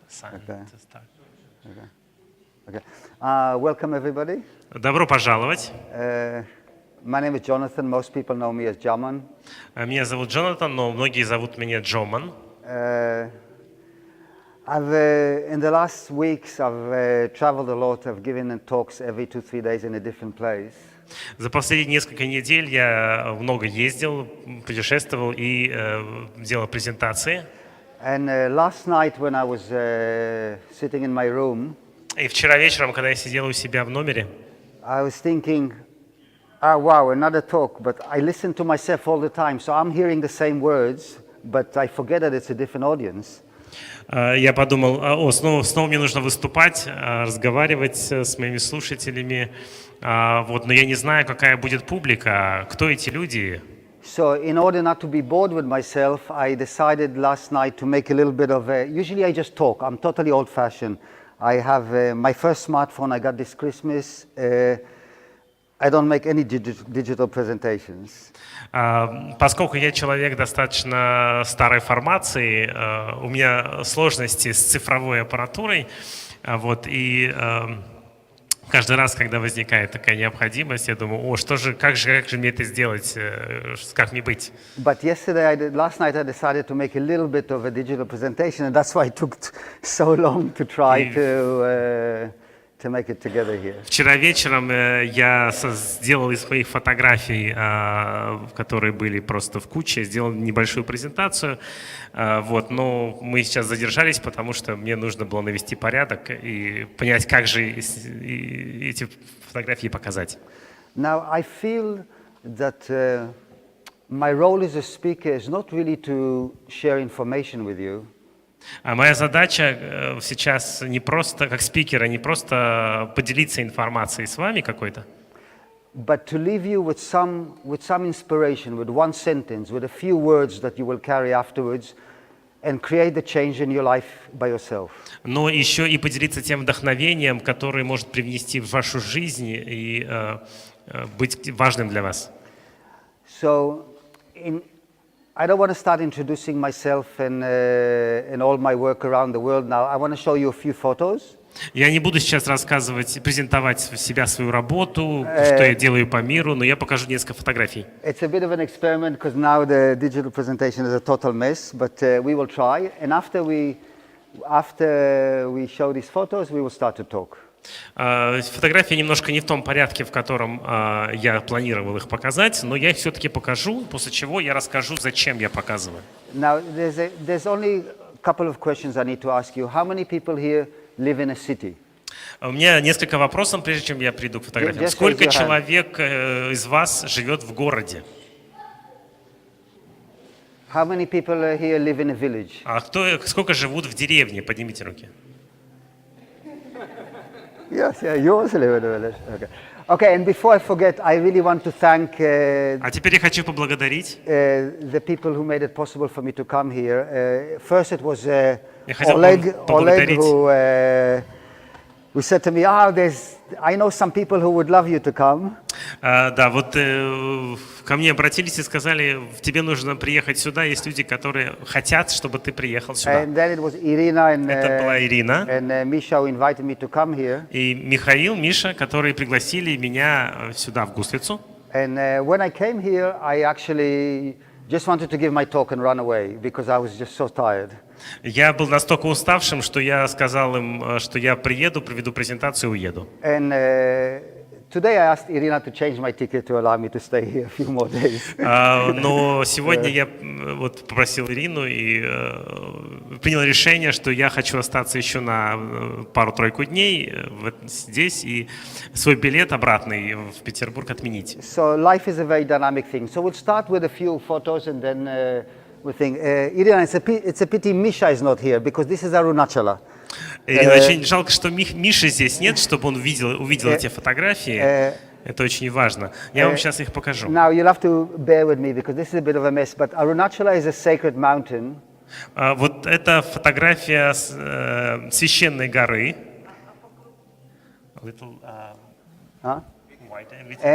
sign to start. Okay. Welcome everybody. Добро пожаловать. My name is Jonathan. Most people know me as Jaman. Меня зовут Джонатан, но многие зовут меня Джоман. In the last weeks, I've traveled a lot. I've given talks every 2-3 days in a different place. За последние несколько недель я много ездил, путешествовал и делал презентации. And last night, when I was sitting in my room, И вчера вечером, когда я сидел у себя в номере, I was thinking, wow, another talk. But I listen to myself all the time, so I'm hearing the same words, but I forget that it's a different audience. Я подумал, снова мне нужно выступать, разговаривать с моими слушателями, но я не знаю, какая будет публика, кто эти люди. So in order not to be bored with myself, I decided last night to make a little bit of usually I just talk. I'm totally old-fashioned. I have my first smartphone I got this Christmas. I don't make any digital presentations. Поскольку я человек достаточно старой формации, у меня сложности с цифровой аппаратурой, и каждый раз, когда возникает такая необходимость, я думаю, как же мне это сделать, как мне быть? But last night I decided to make a little bit of a digital presentation, and that's why it took so long to try to make it together here. Вчера вечером я сделал из своих фотографий, которые были просто в куче, сделал небольшую презентацию, но мы сейчас задержались, потому что мне нужно было навести порядок и понять, как же эти фотографии показать. Now I feel that my role as a speaker is not really to share information with you. Моя задача сейчас не просто, как спикера, не просто поделиться информацией с вами какой-то, but to leave you with some inspiration, with one sentence, with a few words that you will carry afterwards and create the change in your life by yourself. Но еще и поделиться тем вдохновением, которое может привнести в вашу жизнь и быть важным для вас. So I don't want to start introducing myself and all my work around the world now. I want to show you a few photos. Я не буду сейчас презентовать себя, свою работу, что я делаю по миру, но я покажу несколько фотографий. It's a bit of an experiment because now the digital presentation is a total mess, but we will try. And after we show these photos, we will start to talk. Фотографии немножко не в том порядке, в котором я планировал их показать, но я их все-таки покажу, после чего я расскажу, зачем я показываю. Now, there's only a couple of questions I need to ask you. How many people here live in a city? У меня несколько вопросов, прежде чем я приду к фотографиям. Сколько человек из вас живет в городе? How many people here live in a village? Сколько живут в деревне? Поднимите руки. Yes, you also live in a village. Okay, and before I forget, I really want to thank А теперь я хочу поблагодарить the people who made it possible for me to come here. First it was Oleg who said to me, I know some people who would love you to come. Да, ко мне обратились и сказали, тебе нужно приехать сюда, есть люди, которые хотят, чтобы ты приехал сюда. And then it was Irina Это была Ирина and Misha who invited me to come here. И Михаил, Миша, которые пригласили меня сюда, в Гуслицу. And when I came here, I actually just wanted to give my talk and run away because I was just so tired. Я был настолько уставшим, что я сказал им, что я приеду, проведу презентацию и уеду. And today I asked Irina to change my ticket to allow me to stay here a few more days. Но сегодня я попросил Ирину и принял решение, что я хочу остаться еще на пару-тройку дней здесь и свой билет обратный в Петербург отменить. So life is a very dynamic thing. So we'll start with a few photos and then we'll think. Irina, it's a pity Misha is not here because this is Arunachala. Ирина, очень жалко, что Миши здесь нет, чтобы он увидел эти фотографии. Это очень важно. Я вам сейчас их покажу. Now you'll have to bear with me because this is a bit of a mess, but Arunachala is a sacred mountain. Вот это фотография священной горы.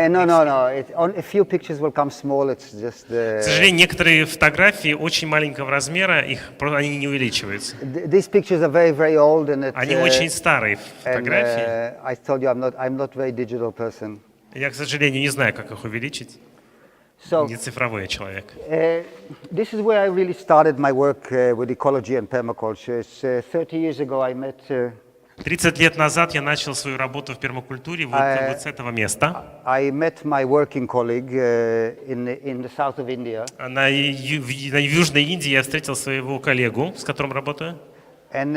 No. A few pictures will come small. It's just. К сожалению, некоторые фотографии очень маленького размера, они не увеличиваются. These pictures are very, very old, and Они очень старые фотографии. I told you I'm not very digital person. Я, к сожалению, не знаю, как их увеличить. Не цифровой человек. This is where I really started my work with ecology and permaculture. 30 years ago I met. 30 лет назад я начал свою работу в пермакультуре вот с этого места. I met my working colleague in the south of India. На Южной Индии я встретил своего коллегу, с которым работаю. And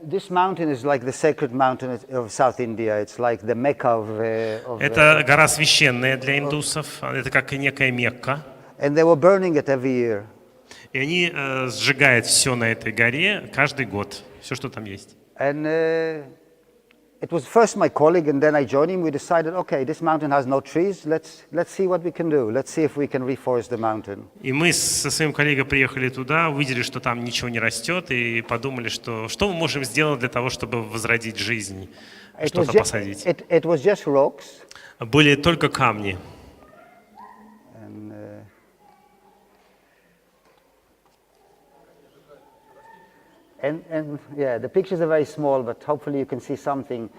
this mountain is like the sacred mountain of South India. It's like the Mecca of Это гора священная для индусов. Это как некая Мекка. And they were burning it every year. И они сжигают все на этой горе каждый год, все, что там есть. And it was first my colleague, and then I joined him. We decided, okay, this mountain has no trees. Let's see what we can do. Let's see if we can reforest the mountain. И мы со своим коллегой приехали туда, увидели, что там ничего не растет, и подумали, что мы можем сделать для того, чтобы возродить жизнь, что-то посадить. It was just rocks. Были только камни. And yeah, the pictures are very small, but hopefully you can see something.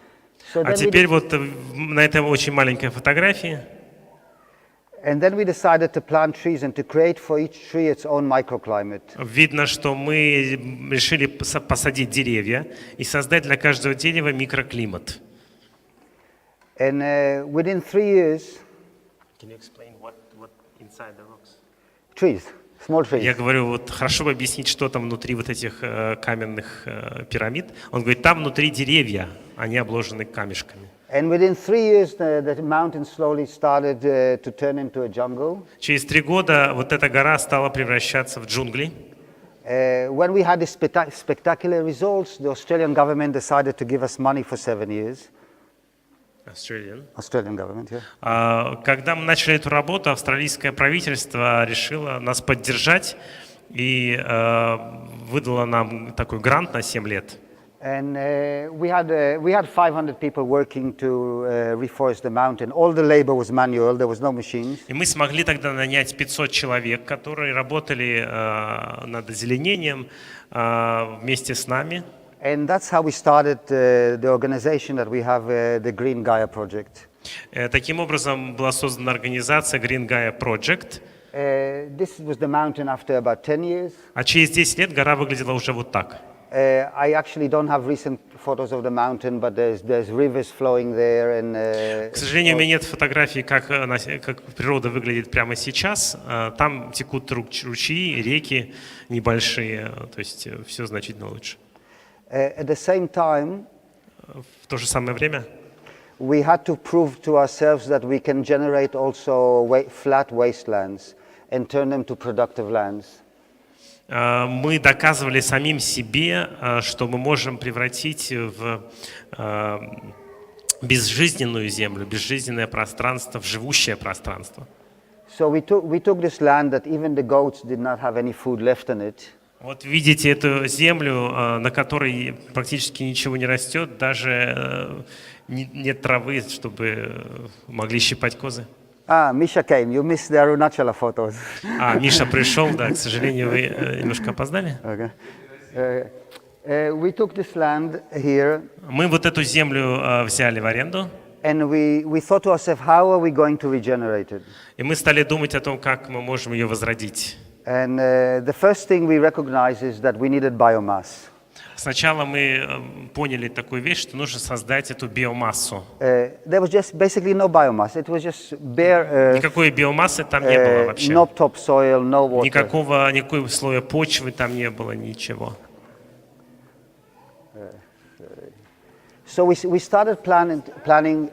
А теперь вот на этой очень маленькой фотографии. And then we decided to plant trees and to create for each tree its own microclimate. Видно, что мы решили посадить деревья и создать для каждого дерева микроклимат. And within 3 years. Can you explain what inside the rocks? Trees. Я говорю, вот хорошо бы объяснить, что там внутри вот этих каменных пирамид. Он говорит, там внутри деревья, они обложены камешками. And within 3 years, the mountain slowly started to turn into a jungle. Через 3 года вот эта гора стала превращаться в джунгли. When we had these spectacular results, the Australian government decided to give us money for 7 years. Australian government, yeah. Когда мы начали эту работу, австралийское правительство решило нас поддержать и выдало нам такой грант на 7 лет. And we had 500 people working to reforest the mountain. All the labor was manual, there was no machines. И мы смогли тогда нанять 500 человек, которые работали над озеленением вместе с нами. And that's how we started the organization that we have, the Green Gaia Project. Таким образом была создана организация Green Gaia Project. This was the mountain after about 10 years. А через 10 лет гора выглядела уже вот так. I actually don't have recent photos of the mountain, but there's rivers flowing there, and. К сожалению, у меня нет фотографий, как природа выглядит прямо сейчас. Там текут ручьи, реки небольшие, то есть все значительно лучше. At the same time, в то же самое время, we had to prove to ourselves that we can generate also flat wastelands and turn them to productive lands. Мы доказывали самим себе, что мы можем превратить в безжизненную землю, безжизненное пространство, в живущее пространство. So we took this land that even the goats did not have any food left in it. Вот видите эту землю, на которой практически ничего не растет, даже нет травы, чтобы могли щипать козы. Misha came. You missed the Arunachala photos. Миша пришел, да, к сожалению, вы немножко опоздали. Okay. We took this land here. Мы вот эту землю взяли в аренду. And we thought to ourselves, how are we going to regenerate it? И мы стали думать о том, как мы можем ее возродить. And the first thing we recognized is that we needed biomass. Сначала мы поняли такую вещь, что нужно создать эту биомассу. There was just basically no biomass. It was just bare. Никакой биомассы там не было вообще. No topsoil, no water. Никакого слоя почвы там не было, ничего. So we started planning.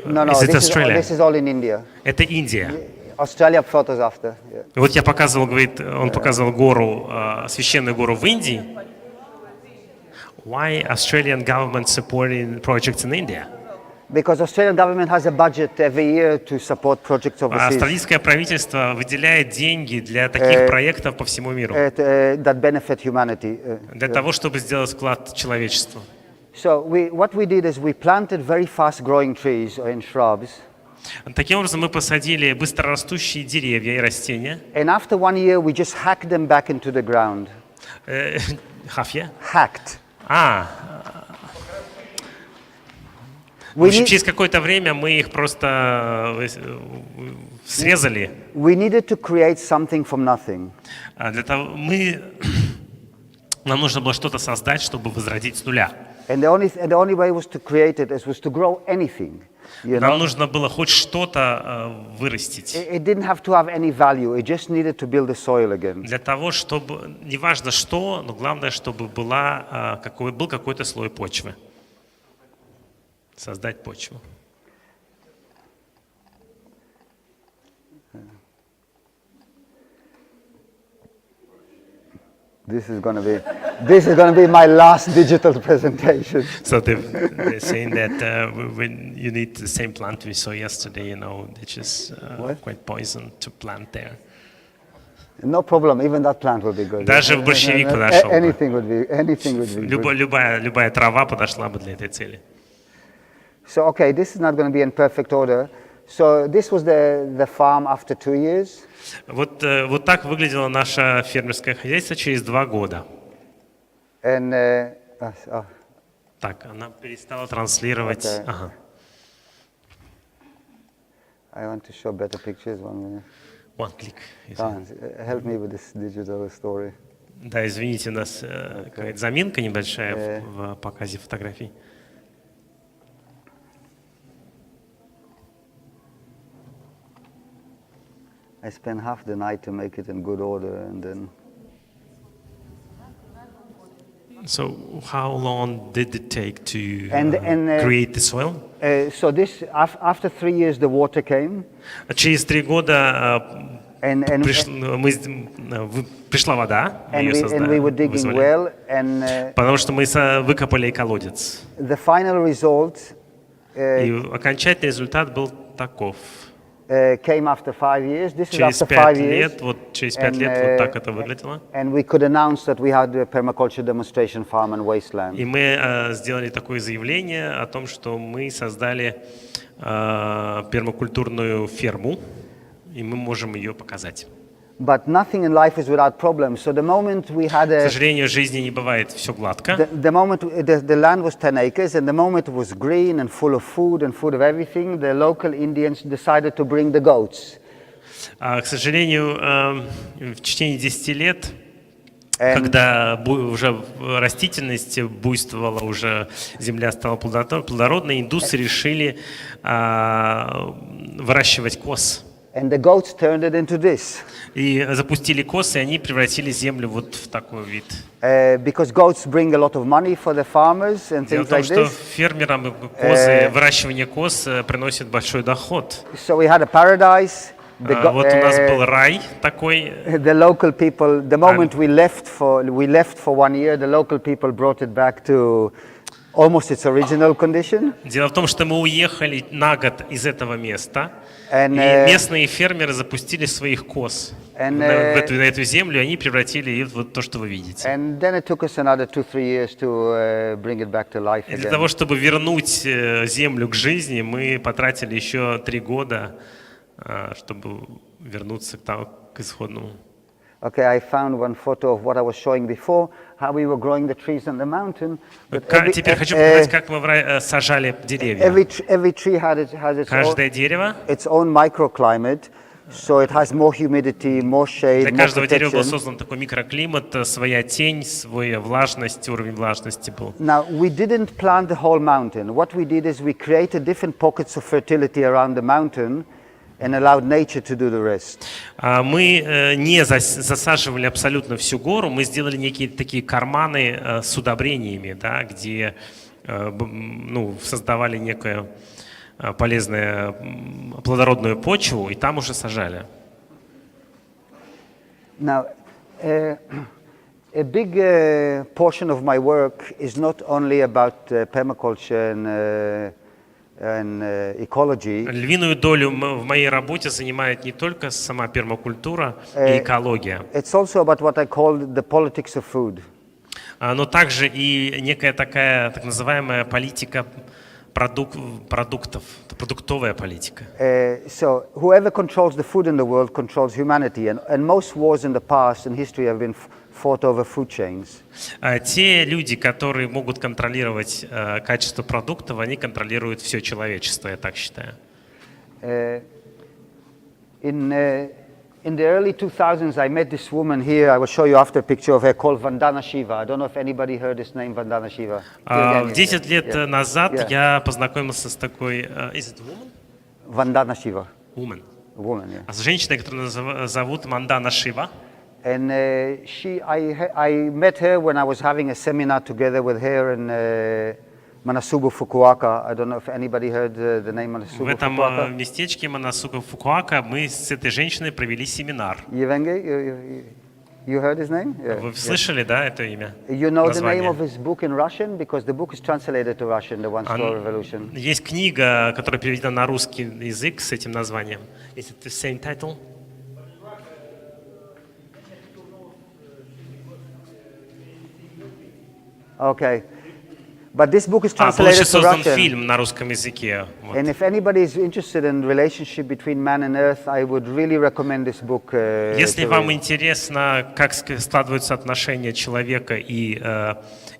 No, this is all in India. Это Индия. Australia photos after. Yeah. Вот я показывал, говорит, он показывал гору, священную гору в Индии. Why Australian government supporting projects in India? Because Australian government has a budget every year to support projects overseas. Австралийское правительство выделяет деньги для таких проектов по всему миру. That benefit humanity. Для того, чтобы сделать вклад человечеству. So what we did is we planted very fast-growing trees and shrubs. Таким образом, мы посадили быстрорастущие деревья и растения. And after 1 year, we just hacked them back into the ground. Хафья? Hacked. В общем, через какое-то время мы их просто срезали. We needed to create something from nothing. Нам нужно было что-то создать, чтобы возродить с нуля. And the only way was to create it was to grow anything. Нам нужно было хоть что-то вырастить. It didn't have to have any value. It just needed to build the soil again. Для того, чтобы, неважно что, но главное, чтобы был какой-то слой почвы. Создать почву. This is going to be my last digital presentation. So they're saying that when you need the same plant we saw yesterday, which is quite poison to plant there. No problem. Even that plant will be good. Даже борщевик подошел. Anything would be good. Любая трава подошла бы для этой цели. So okay, this is not going to be in perfect order. So this was the farm after 2 years. Вот так выглядело наше фермерское хозяйство через 2 года. And Так, она перестала транслировать. Okay. Ага. I want to show better pictures. 1 minute. One click. Help me with this digital story. Да, извините, у нас какая-то заминка небольшая в показе фотографий. I spent half the night to make it in good order, and then. So, how long did it take to create the soil? So this, after 3 years, the water came. Через 3 года пришла вода, мы ее создали, вызвали. Потому что мы выкопали колодец. The final result. И окончательный результат был таков. Came after 5 years. This is after 5 years. Через 5 лет вот так это выглядело. And we could announce that we had a permaculture demonstration farm and wasteland. И мы сделали такое заявление о том, что мы создали пермакультурную ферму, и мы можем ее показать. But nothing in life is without problems. So the moment we had К сожалению, в жизни не бывает все гладко. The moment the land was 10 acres, and the moment it was green and full of everything, the local Indians decided to bring the goats. К сожалению, в течение 10 лет, когда уже растительность буйствовала, уже земля стала плодородной, индусы решили выращивать коз. And the goats turned it into this. И запустили коз, и они превратили землю вот в такой вид. Because goats bring a lot of money for the farmers and things like this. Дело в том, что фермерам козы, выращивание коз приносит большой доход. So we had a paradise. Вот у нас был рай такой. The local people, the moment we left for 1 year, the local people brought it back to almost its original condition. Дело в том, что мы уехали на год из этого места, и местные фермеры запустили своих коз на эту землю, и они превратили ее в вот то, что вы видите. And then it took us another 2-3 years to bring it back to life again. И для того, чтобы вернуть землю к жизни, мы потратили еще 3 года, чтобы вернуться к исходному. Okay, I found one photo of what I was showing before, how we were growing the trees on the mountain. Теперь хочу показать, как мы сажали деревья. Every tree has Каждое дерево, its own microclimate, so it has more humidity, more shade, для more каждого дерева был protection. создан такой микроклимат, своя тень, своя влажность, уровень влажности был. Now, we didn't plant the whole mountain. What we did is we created different pockets of fertility around the mountain and allowed nature to do the rest. Мы не засаживали абсолютно всю гору, мы сделали некие такие карманы с удобрениями, да, где создавали некую полезную плодородную почву, и там уже сажали. Now, a big portion of my work is not only about permaculture and ecology. Львиную долю в моей работе занимает не только сама пермакультура и экология. It's also about what I call the politics of food. но также и некая такая так называемая политика продуктов, продуктовая политика. So whoever controls the food in the world controls humanity, and most wars in the past in history have been fought over food chains. Те люди, которые могут контролировать качество продуктов, они контролируют все человечество, я так считаю. In the early 2000s, I met this woman here. I will show you after a picture of her called Vandana Shiva. I don't know if anybody heard this name, Vandana Shiva. 10 лет назад я познакомился с такой... Is it woman? Vandana Shiva. Woman. Woman, yeah. С женщиной, которую зовут Вандана Шива. And I met her when I was having a seminar together with her in Manasubu, Fukuoka. I don't know if anybody heard the name Manasubu, В этом Fukuoka. местечке Манасука, Фукуока мы с этой женщиной провели семинар. You heard his name? Yeah. Вы слышали, да, это имя? You know the name Название? of his book in Russian? Because the book is translated to Russian, The One Straw Revolution. Есть книга, которая переведена на русский язык с этим названием. Is it the same title? Okay. But this book is Был translated еще to создан Russian. фильм на русском языке. Вот. And if anybody is interested in relationship between man and earth, I would really recommend this book. Если to вам read. интересно, как складываются отношения человека и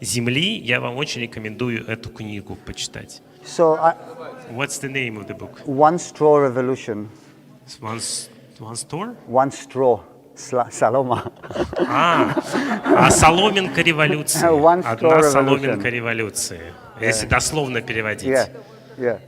Земли, я вам очень рекомендую эту книгу почитать. So, What's the name of the book? One Straw Revolution. One store? One Straw. Saloma. Соломинка революции. One straw Одна revolution. соломинка революции. Если дословно переводить. Yeah.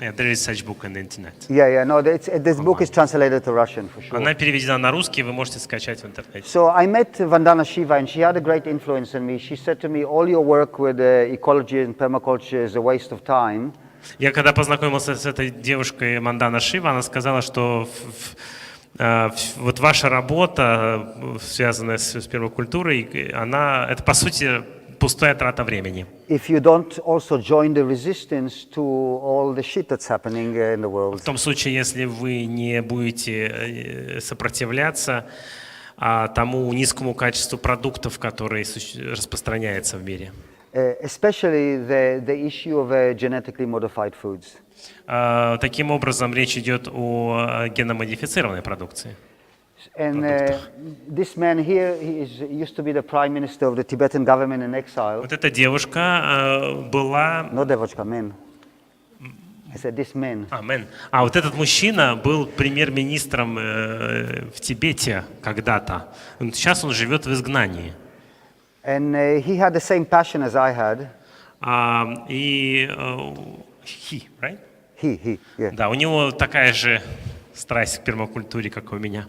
Yeah, there is such book on the internet. Yeah. No, this book is translated to Russian for sure. Она переведена на русский, вы можете скачать в интернете. So I met Vandana Shiva, and she had a great influence on me. She said to me, "All your work with ecology and permaculture is a waste of time." Я когда познакомился с этой девушкой Мандана Шива, она сказала, что вот ваша работа, связанная с пермакультурой, это по сути пустая трата времени. If you don't also join the resistance to all the shit that's happening in the world. В том случае, если вы не будете сопротивляться тому низкому качеству продуктов, которые распространяются в мире. Especially the issue of genetically modified foods. Таким образом, речь идет о геномодифицированной продукции. And this man here, used to be the prime minister of the Tibetan government in exile. Вот эта девушка была... No девочка, man. I said this man. Вот этот мужчина был премьер-министром в Тибете когда-то. Сейчас он живет в изгнании. And he had the same passion as I had. Right? He, yeah. Да, у него такая же страсть к пермакультуре, как и у меня.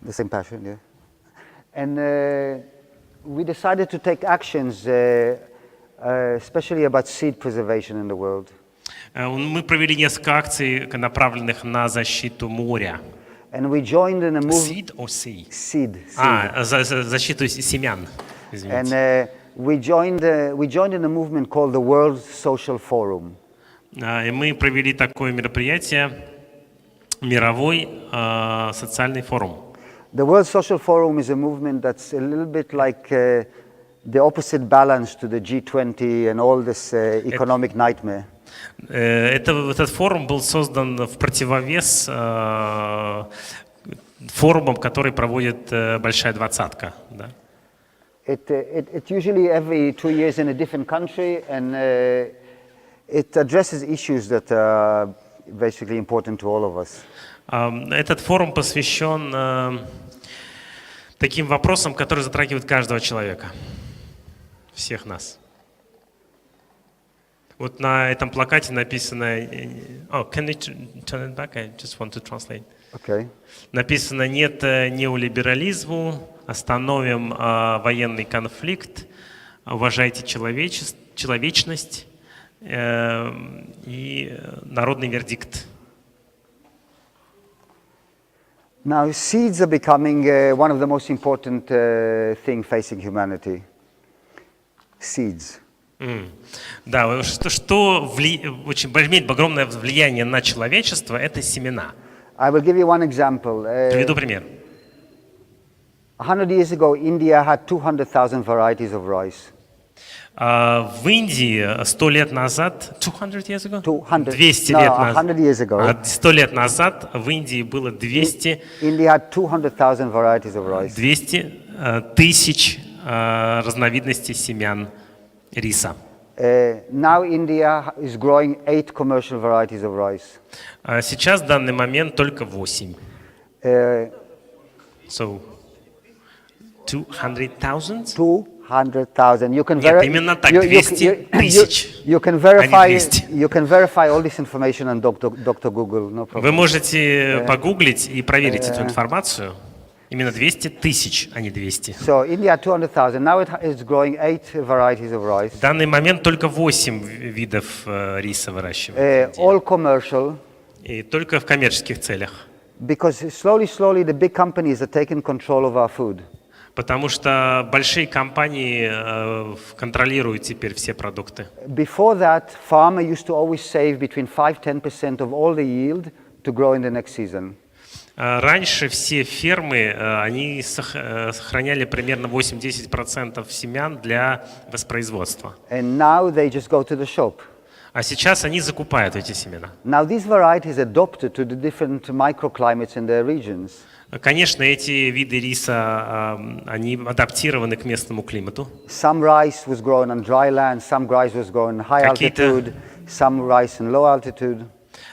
The same passion, yeah. And we decided to take actions, especially about seed preservation in the world. Мы провели несколько акций, направленных на защиту моря. And we joined in a movement. Seed or sea? Seed. Защиту семян. And we joined in a movement called the World Social Forum. И мы провели такое мероприятие, мировой социальный форум. The World Social Forum is a movement that's a little bit like the opposite balance to the G20 and all this economic nightmare. Этот форум был создан в противовес форумам, которые проводит Большая Двадцатка. Да? It usually every 2 years in a different country, and it addresses issues that are basically important to all of us. Этот форум посвящен таким вопросам, которые затрагивают каждого человека, всех нас. Вот на этом плакате написано... can you turn it back? I just want to translate. Okay. Написано: нет неолиберализму, остановим военный конфликт, уважайте человечность и народный вердикт. Now, seeds are becoming one of the most important thing facing humanity. Seeds. Да, что очень имеет огромное влияние на человечество, это семена. I will give you one example. Приведу пример. 100 years ago, India had 200,000 varieties of rice. В Индии 100 лет назад, 200 years ago? 200 No, лет назад. 100 years ago. 100 лет назад в Индии было 200 India had 200,000 varieties of rice. 200 тысяч разновидностей семян риса. Now India is growing 8 commercial varieties of rice. Сейчас в данный момент только 8. So, 200,000? 200,000. You can Нет, именно так, 200 тысяч, you can а не 200. verify all this information on Dr. Google, no problem. Вы можете погуглить и проверить эту информацию. Именно 200 тысяч, а не 200. So India 200,000. Now it is growing 8 varieties of rice. В данный момент только 8 видов риса выращивают. All commercial. И только в коммерческих целях. Because slowly the big companies are taking control of our food. Потому что большие компании контролируют теперь все продукты. Before that, farmer used to always save between 5-10% of all the yield to grow in the next season. Раньше все фермы, они сохраняли примерно 8-10% семян для воспроизводства. And now they just go to the shop. А сейчас они закупают эти семена. Now these varieties adopted to the different microclimates in their regions. Конечно, эти виды риса, они адаптированы к местному климату. Some rice was grown on dry land, some rice was grown in high altitude, some rice in low altitude.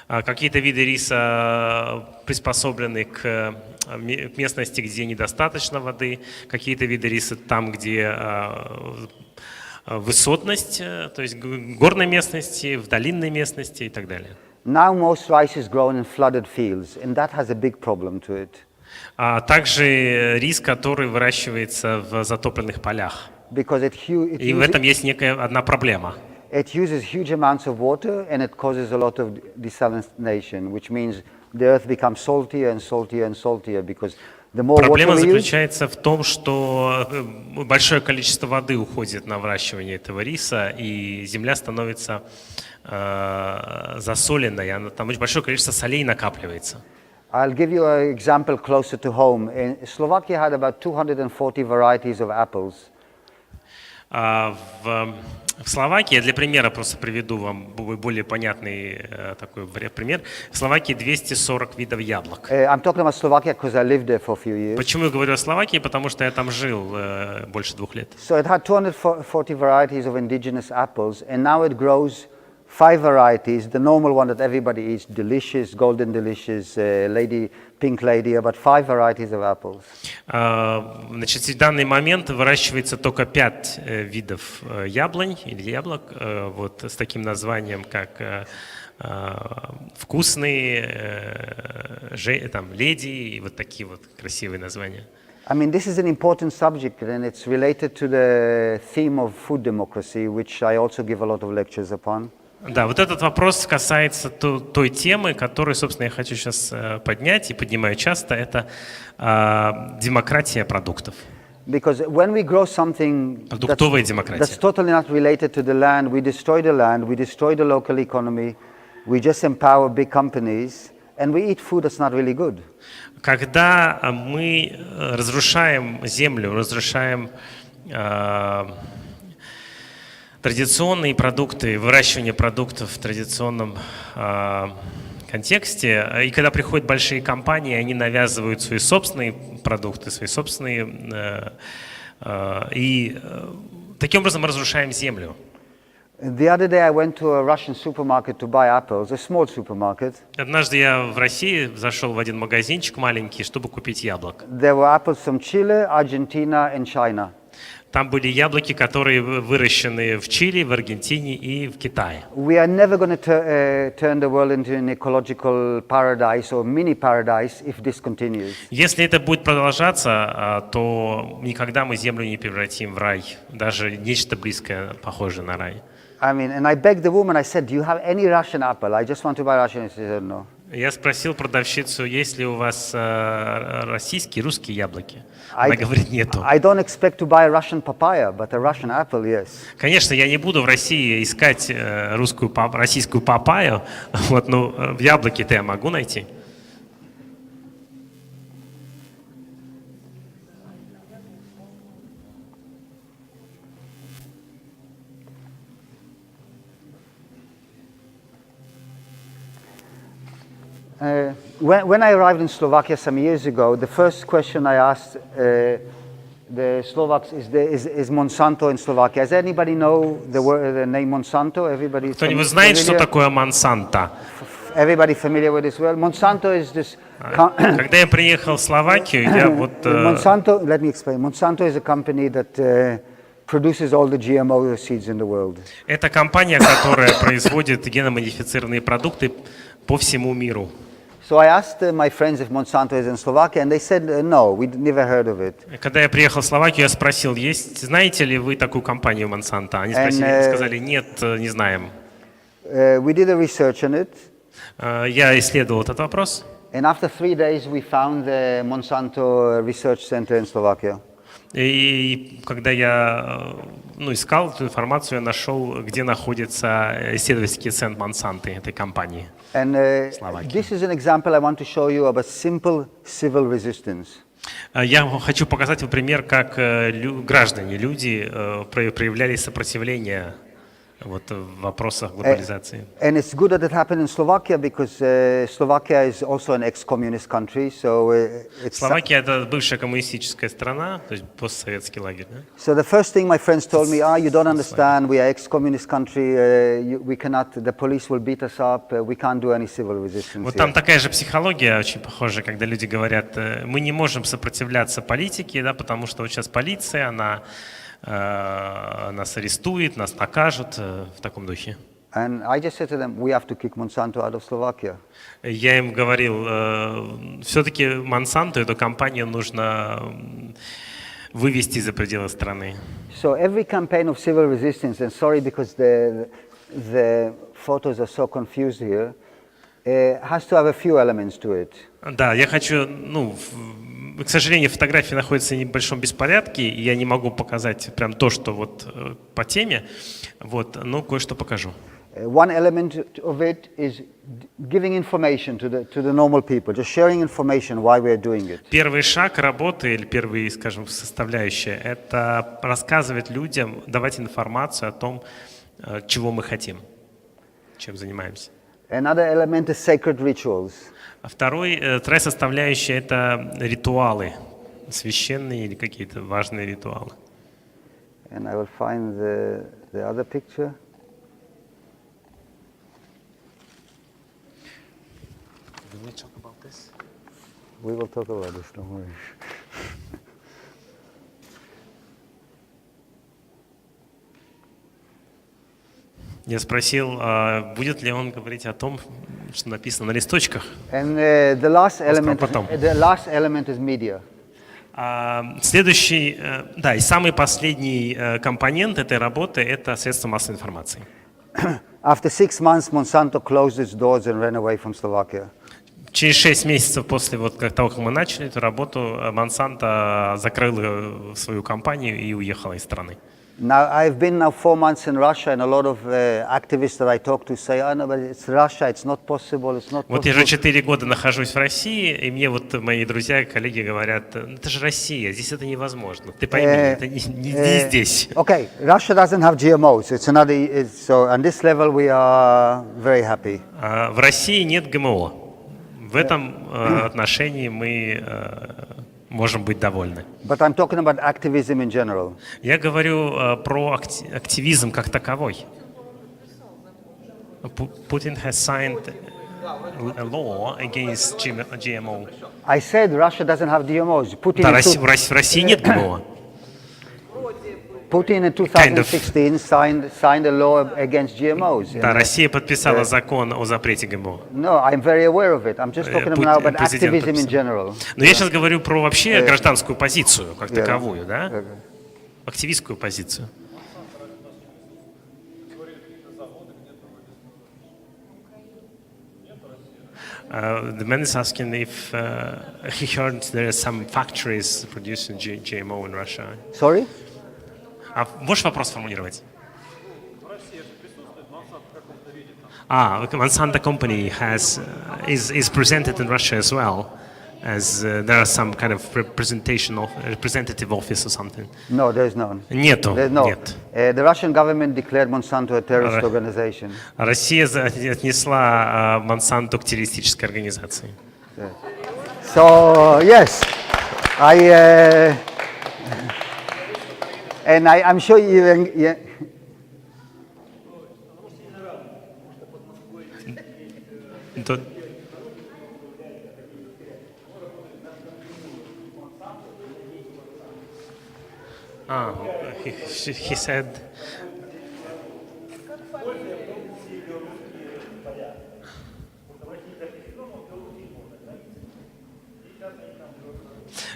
Какие-то виды риса приспособлены к местности, где недостаточно воды, какие-то виды риса там, где высотность, то есть горной местности, в долинной местности и так далее. Now most rice is grown in flooded fields, and that has a big problem to it. А также рис, который выращивается в затопленных полях. И в этом есть некая одна проблема. It uses huge amounts of water and it causes a lot of desalination, which means the earth becomes saltier and saltier and saltier because the more Проблема water we use. заключается в том, что большое количество воды уходит на выращивание этого риса, и земля становится засоленной, там очень большое количество солей накапливается. I'll give you an example closer to home. In Slovakia had about 240 varieties of apples. В Словакии, для примера просто приведу вам более понятный такой пример. В Словакии 240 видов яблок. I'm talking about Slovakia because I lived there for a few years. Почему я говорю о Словакии? Потому что я там жил больше 2 лет. So it had 240 varieties of indigenous apples, and now it grows 5 varieties. The normal one that everybody eats, delicious, golden delicious, lady, pink lady, about 5 varieties of apples. Значит, в данный момент выращивается только 5 видов яблонь или яблок, вот с таким названием, как вкусные, там, леди и вот такие вот красивые названия. I mean, this is an important subject, and it's related to the theme of food democracy, which I also give a lot of lectures upon. Да, вот этот вопрос касается той темы, которую, собственно, я хочу сейчас поднять и поднимаю часто, это демократия продуктов. Because when we grow something продуктовая демократия. That's totally not related to the land, we destroy the local economy, we just empower big companies, and we eat food that's not really good. Когда мы разрушаем землю, разрушаем традиционные продукты, выращивание продуктов в традиционном контексте, и когда приходят большие компании, они навязывают свои собственные продукты, свои собственные, и таким образом мы разрушаем землю. The other day I went to a Russian supermarket to buy apples, a small supermarket. Однажды я в России зашел в один магазинчик маленький, чтобы купить яблок. There were apples from Chile, Argentina and China. Там были яблоки, которые выращены в Чили, в Аргентине и в Китае. We are never going to turn the world into an ecological paradise or mini paradise if this continues. Если это будет продолжаться, то никогда мы землю не превратим в рай, даже нечто близкое, похожее на рай. I mean, and I begged the woman, I said, do you have any Russian apple? I just want to buy Russian. She said, no. Я спросил продавщицу, есть ли у вас российские, русские яблоки. Она говорит, нету. I don't expect to buy a Russian papaya, but a Russian apple, yes. Конечно, я не буду в России искать российскую папайю, вот, но в яблоке-то я могу найти. When I arrived in Slovakia some years ago, the first question I asked the Slovaks is Monsanto in Slovakia. Does anybody know the name Monsanto? Everybody Кто-нибудь знает, что такое Монсанто? Everybody familiar with this word? Monsanto is this. Когда я приехал в Словакию, я вот... Monsanto, let me explain. Monsanto is a company that produces all the GMO seeds in the world. Это компания, которая производит геномодифицированные продукты по всему миру. So I asked my friends if Monsanto is in Slovakia, and they said no, we never heard of it. Когда я приехал в Словакию, я спросил, знаете ли вы такую компанию Monsanto? Они сказали, нет, не знаем. We did a research on it. Я исследовал этот вопрос. And after 3 days, we found the Monsanto Research Center in Slovakia. И когда я искал эту информацию, я нашел, где находится исследовательский центр Монсанто, этой компании. And this is an example I want to show you of a simple civil resistance. Я хочу показать вам пример, как граждане, люди проявляли сопротивление вот в вопросах глобализации. And it's good that it happened in Slovakia because Slovakia is also an ex-communist country, so it's. Словакия это бывшая коммунистическая страна, то есть постсоветский лагерь. Да? So the first thing my friends told me, you don't understand, we are ex-communist country, we cannot, the police will beat us up, we can't do any civil resistance. Вот там такая же психология очень похожа, когда люди говорят, мы не можем сопротивляться политике, да, потому что вот сейчас полиция, она нас арестует, нас накажут в таком духе. And I just said to them, we have to kick Monsanto out of Slovakia. Я им говорил, все-таки Монсанто, эту компанию нужно вывести за пределы страны. So every campaign of civil resistance, and sorry because the photos are so confused here, has to have a few elements to it. Да, я хочу, к сожалению, фотографии находятся в небольшом беспорядке, и я не могу показать прям то, что вот по теме, вот, но кое-что покажу. One element of it is giving information to the normal people, just sharing information why we are doing it. Первый шаг работы, или первый, скажем, составляющая, это рассказывать людям, давать информацию о том, чего мы хотим, чем занимаемся. Another element is sacred rituals. Вторая составляющая – это ритуалы, священные или какие-то важные ритуалы. And I will find the other picture. Will we talk about this? We will talk about this, don't worry. Я спросил, будет ли он говорить о том, что написано на листочках. And the last element is media. Следующий, да, и самый последний компонент этой работы – это средства массовой информации. After 6 months, Monsanto closed its doors and ran away from Slovakia. Через 6 месяцев после того, как мы начали эту работу, Монсанто закрыла свою компанию и уехала из страны. Now, I've been 4 months in Russia, and a lot of activists that I talk to say, no, but it's Russia, it's not possible, it's not possible. Вот я уже 4 года нахожусь в России, и мне вот мои друзья и коллеги говорят, это же Россия, здесь это невозможно. Ты пойми, это не здесь. Okay, Russia doesn't have GMOs. So on this level we are very happy. В России нет ГМО. В этом отношении мы можем быть довольны. But I'm talking about activism in general. Я говорю про активизм как таковой. Putin has signed a law against GMO. I said Russia doesn't have GMOs. Да, в России нет ГМО. Putin in 2016 signed a law against GMOs. Да, Россия подписала закон о запрете ГМО. No, I'm very aware of it. I'm just talking now about activism in general. Но я сейчас говорю про вообще гражданскую позицию, как таковую, да? Активистскую позицию. The man is asking if he heard there are some factories producing GMO in Russia. Sorry? Можешь вопрос формулировать? Monsanto company is presented in Russia as well. as there are some kind of representative office or something? No, there's none. Нету, There's no. нет. The Russian government declared Monsanto a terrorist organization. Россия отнесла Монсанту к террористической организации. So yes, I'm sure you. Yeah. He said.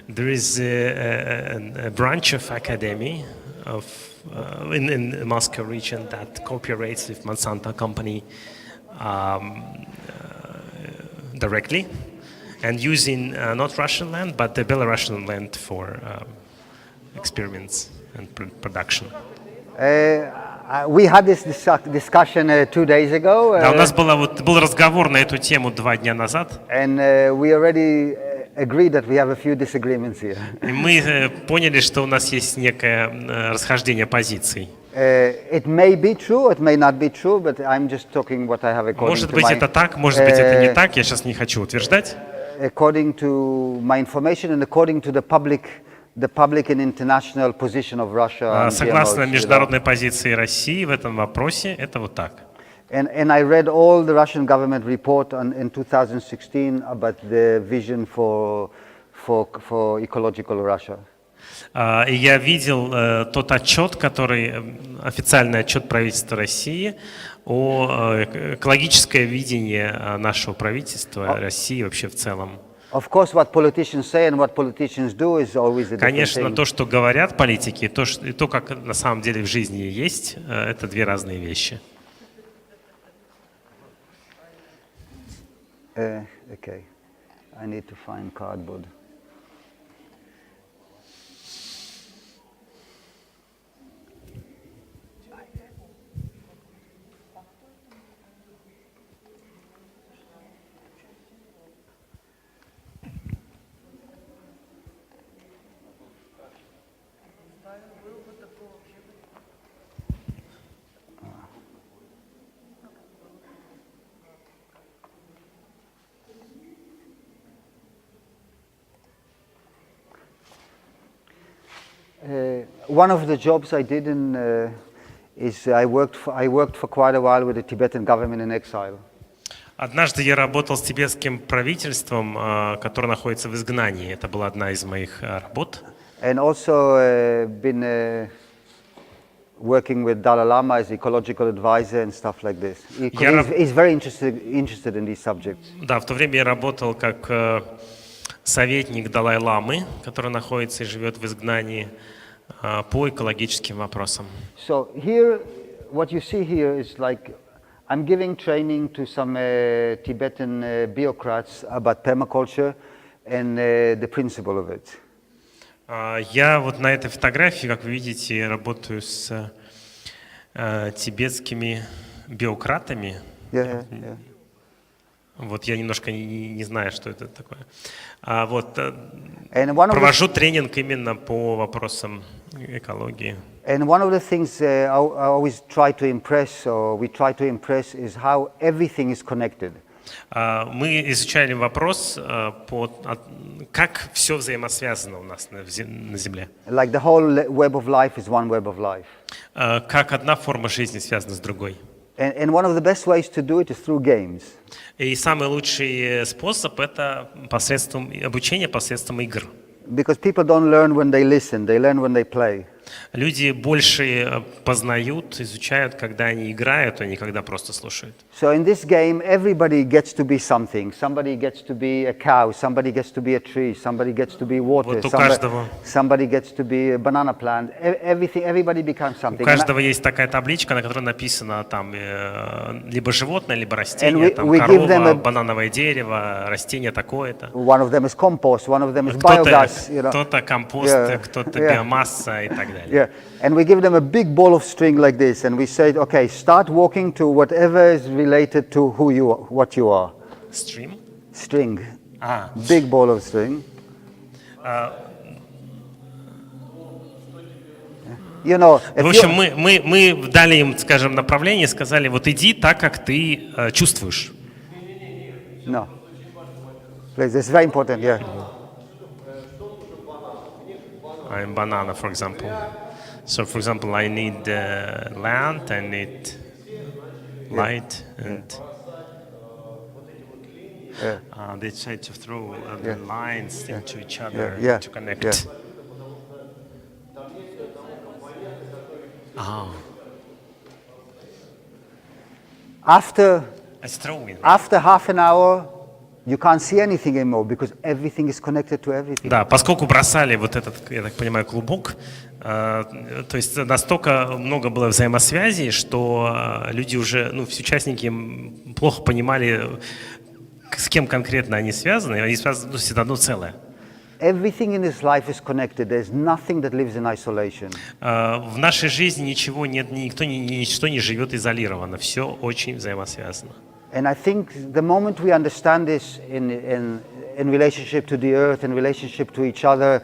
There is a branch of academy in Moscow region that cooperates with Monsanto company directly, and using not Russian land but the Belarusian land for experiments and production. We had this discussion 2 days ago. Да, у нас был разговор на эту тему 2 дня назад. And we already agreed that we have a few disagreements here. И мы поняли, что у нас есть некое расхождение позиций. It may be true, it may not be true, but I'm just talking what I have according Может to быть, my, это так, может быть, это не так. Я сейчас не хочу утверждать. according to my information and according to the public and international position of Russia. Согласно международной позиции России в этом вопросе, это вот так. And I read all the Russian government report in 2016 about the vision for ecological Russia. И я видел тот отчет, официальный отчет правительства России о экологическое видение нашего правительства России вообще в целом. Of course, what politicians say and what politicians do is always a different Конечно, thing. то, что говорят политики, и то, как на самом деле в жизни есть, это 2 разные вещи. Okay, I need to find cardboard. One of the jobs I did is I worked for quite a while with the Tibetan government in exile. Однажды я работал с тибетским правительством, которое находится в изгнании. Это была одна из моих работ. And also been working with Dalai Lama as ecological advisor and stuff like this. He's very interested in these subjects. Да, в то время я работал как советник Далай-ламы, который находится и живет в изгнании, по экологическим вопросам. So here, what you see here is like I'm giving training to some Tibetan bureaucrats about permaculture and the principle of it. Я вот на этой фотографии, как вы видите, работаю с тибетскими бюрократами. Yeah. Вот я немножко не знаю, что это такое. Вот провожу тренинг именно по вопросам экологии. And one of the things I always try to impress, or we try to impress, is how everything is connected. Мы изучали вопрос, как все взаимосвязано у нас на Земле. Like the whole web of life is one web of life. Как одна форма жизни связана с другой. And one of the best ways to do it is through games. И самый лучший способ — это обучение посредством игр. Because people don't learn when they listen, they learn when they play. Люди больше познают, изучают, когда они играют, а не когда просто слушают. So in this game, everybody gets to be something. Somebody gets to be a cow, somebody gets to be a tree, somebody gets to be water, somebody gets to be a banana plant. Everybody becomes something. У каждого есть такая табличка, на которой написано там либо животное, либо растение, там корова, банановое дерево, растение такое-то. One of them is compost, one of them is biogas. Кто-то компост, кто-то биомасса и так далее. Yeah, and we give them a big ball of string like this, and we say, okay, start walking to whatever is related to what you are. String. Big ball of string. You know, В общем, мы дали им, скажем, направление, сказали, вот иди так, как ты чувствуешь. No. Please, it's very important, yeah. I'm banana, for example. So, for example, I need land, I need light, and they try to throw the lines into each other to connect. Yeah. After half an hour, you can't see anything anymore because everything is connected to everything. Да, поскольку бросали вот этот, я так понимаю, клубок, то есть настолько много было взаимосвязей, что люди уже, все участники плохо понимали, с кем конкретно они связаны это одно целое. Everything in his life is connected. There's nothing that lives in isolation. В нашей жизни ничего нет, ничто не живет изолированно, все очень взаимосвязано. And I think the moment we understand this in relationship to the earth, in relationship to each other,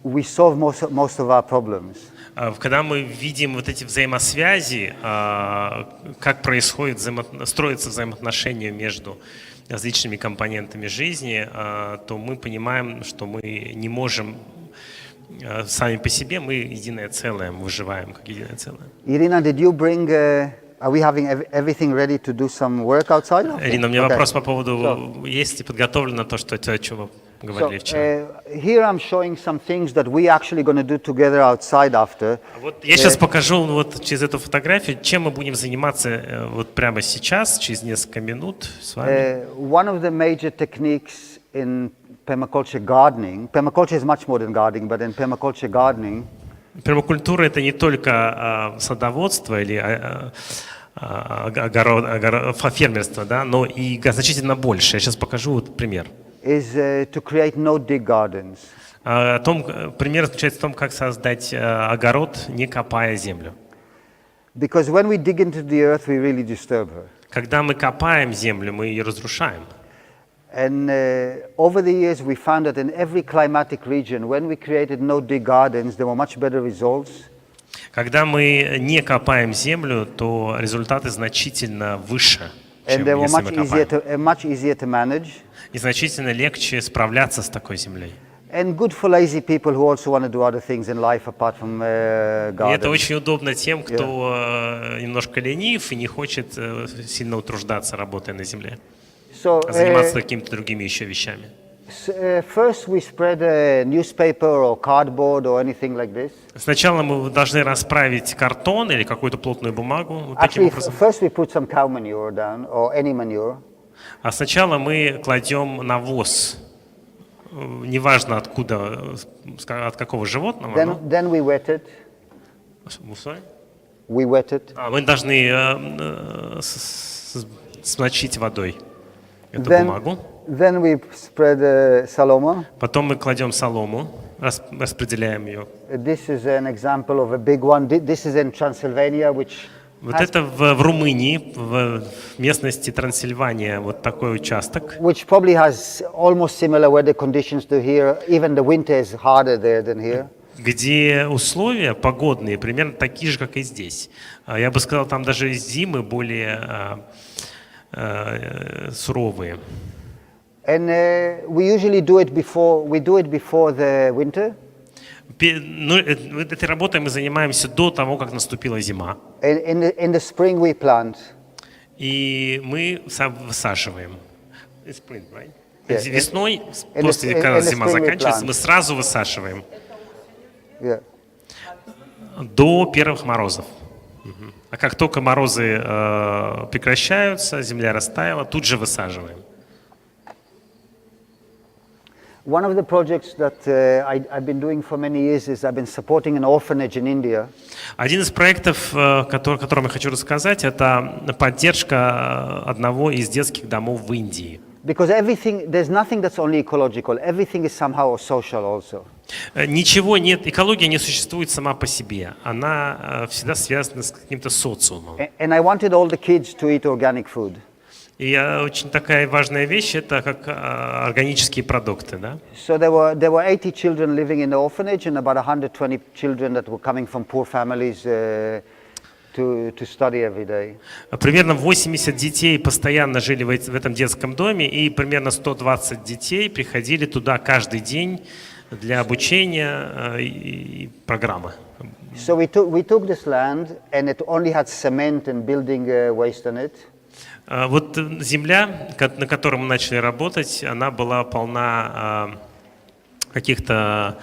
we solve most of our problems. Когда мы видим вот эти взаимосвязи, как строятся взаимоотношения между различными компонентами жизни, то мы понимаем, что мы не можем сами по себе, мы единое целое, мы выживаем как единое целое. Irina, did you bring? Are we having everything ready to do some work outside? Ирина, у меня вопрос по поводу, есть ли подготовлено то, что о чем вы говорили вчера? Here I'm showing some things that we actually going to do together outside after. Вот я сейчас покажу вот через эту фотографию, чем мы будем заниматься вот прямо сейчас, через несколько минут с вами. One of the major techniques in permaculture gardening, permaculture is much more than gardening, but in permaculture gardening, пермакультура — это не только садоводство или фермерство, да, но и значительно больше. Я сейчас покажу вот пример. Is to create no-dig gardens. Пример заключается в том, как создать огород, не копая землю. Because when we dig into the earth, we really disturb her. Когда мы копаем землю, мы ее разрушаем. And over the years, we found that in every climatic region, when we created no-dig gardens, there were much better results. Когда мы не копаем землю, то результаты значительно выше, чем And they were если мы копаем. much easier to manage. И значительно легче справляться с такой землей. And good for lazy people who also want to do other things in life apart from И это gardens. очень удобно тем, кто немножко ленив и не хочет сильно утруждаться, работая на земле. So, Заниматься какими-то другими еще вещами. First we spread a newspaper or cardboard or anything like this. Сначала мы должны расправить картон или какую-то плотную бумагу. Вот таким Actually, образом. first we put some cow manure down or any manure. А сначала мы кладем навоз. Неважно откуда, от какого животного. Then we wet it. We wet it. Мы должны смочить водой эту бумагу. Then we spread saloma. Потом мы кладем солому, распределяем ее. This is an example of a big one. This is in Transylvania, which Вот это в Румынии, в местности Трансильвания, вот такой участок. which probably has almost similar weather conditions to here. Even the winter is harder there than here. Где условия погодные примерно такие же, как и здесь. Я бы сказал, там даже зимы более суровые. And we usually do it before the winter. Этой работой мы занимаемся до того, как наступила зима. In the spring we plant. И мы высаживаем. Spring, right? Yeah. Весной, после когда зима заканчивается, мы сразу высаживаем. Yeah. До первых морозов. А как только морозы прекращаются, земля растаяла, тут же высаживаем. One of the projects that I've been doing for many years is I've been supporting an orphanage in India. Один из проектов, о котором я хочу рассказать, это поддержка одного из детских домов в Индии. Because there's nothing that's only ecological. Everything is somehow social also. Ничего нет, экология не существует сама по себе. Она всегда связана с каким-то социумом. And I wanted all the kids to eat organic food. И очень такая важная вещь – это как органические продукты, да? So there were 80 children living in the orphanage and about 120 children that were coming from poor families to study every day. Примерно 80 детей постоянно жили в этом детском доме, и примерно 120 детей приходили туда каждый день для обучения и программы. So we took this land and it only had cement and building waste on it. Вот земля, на которой мы начали работать, она была полна каких-то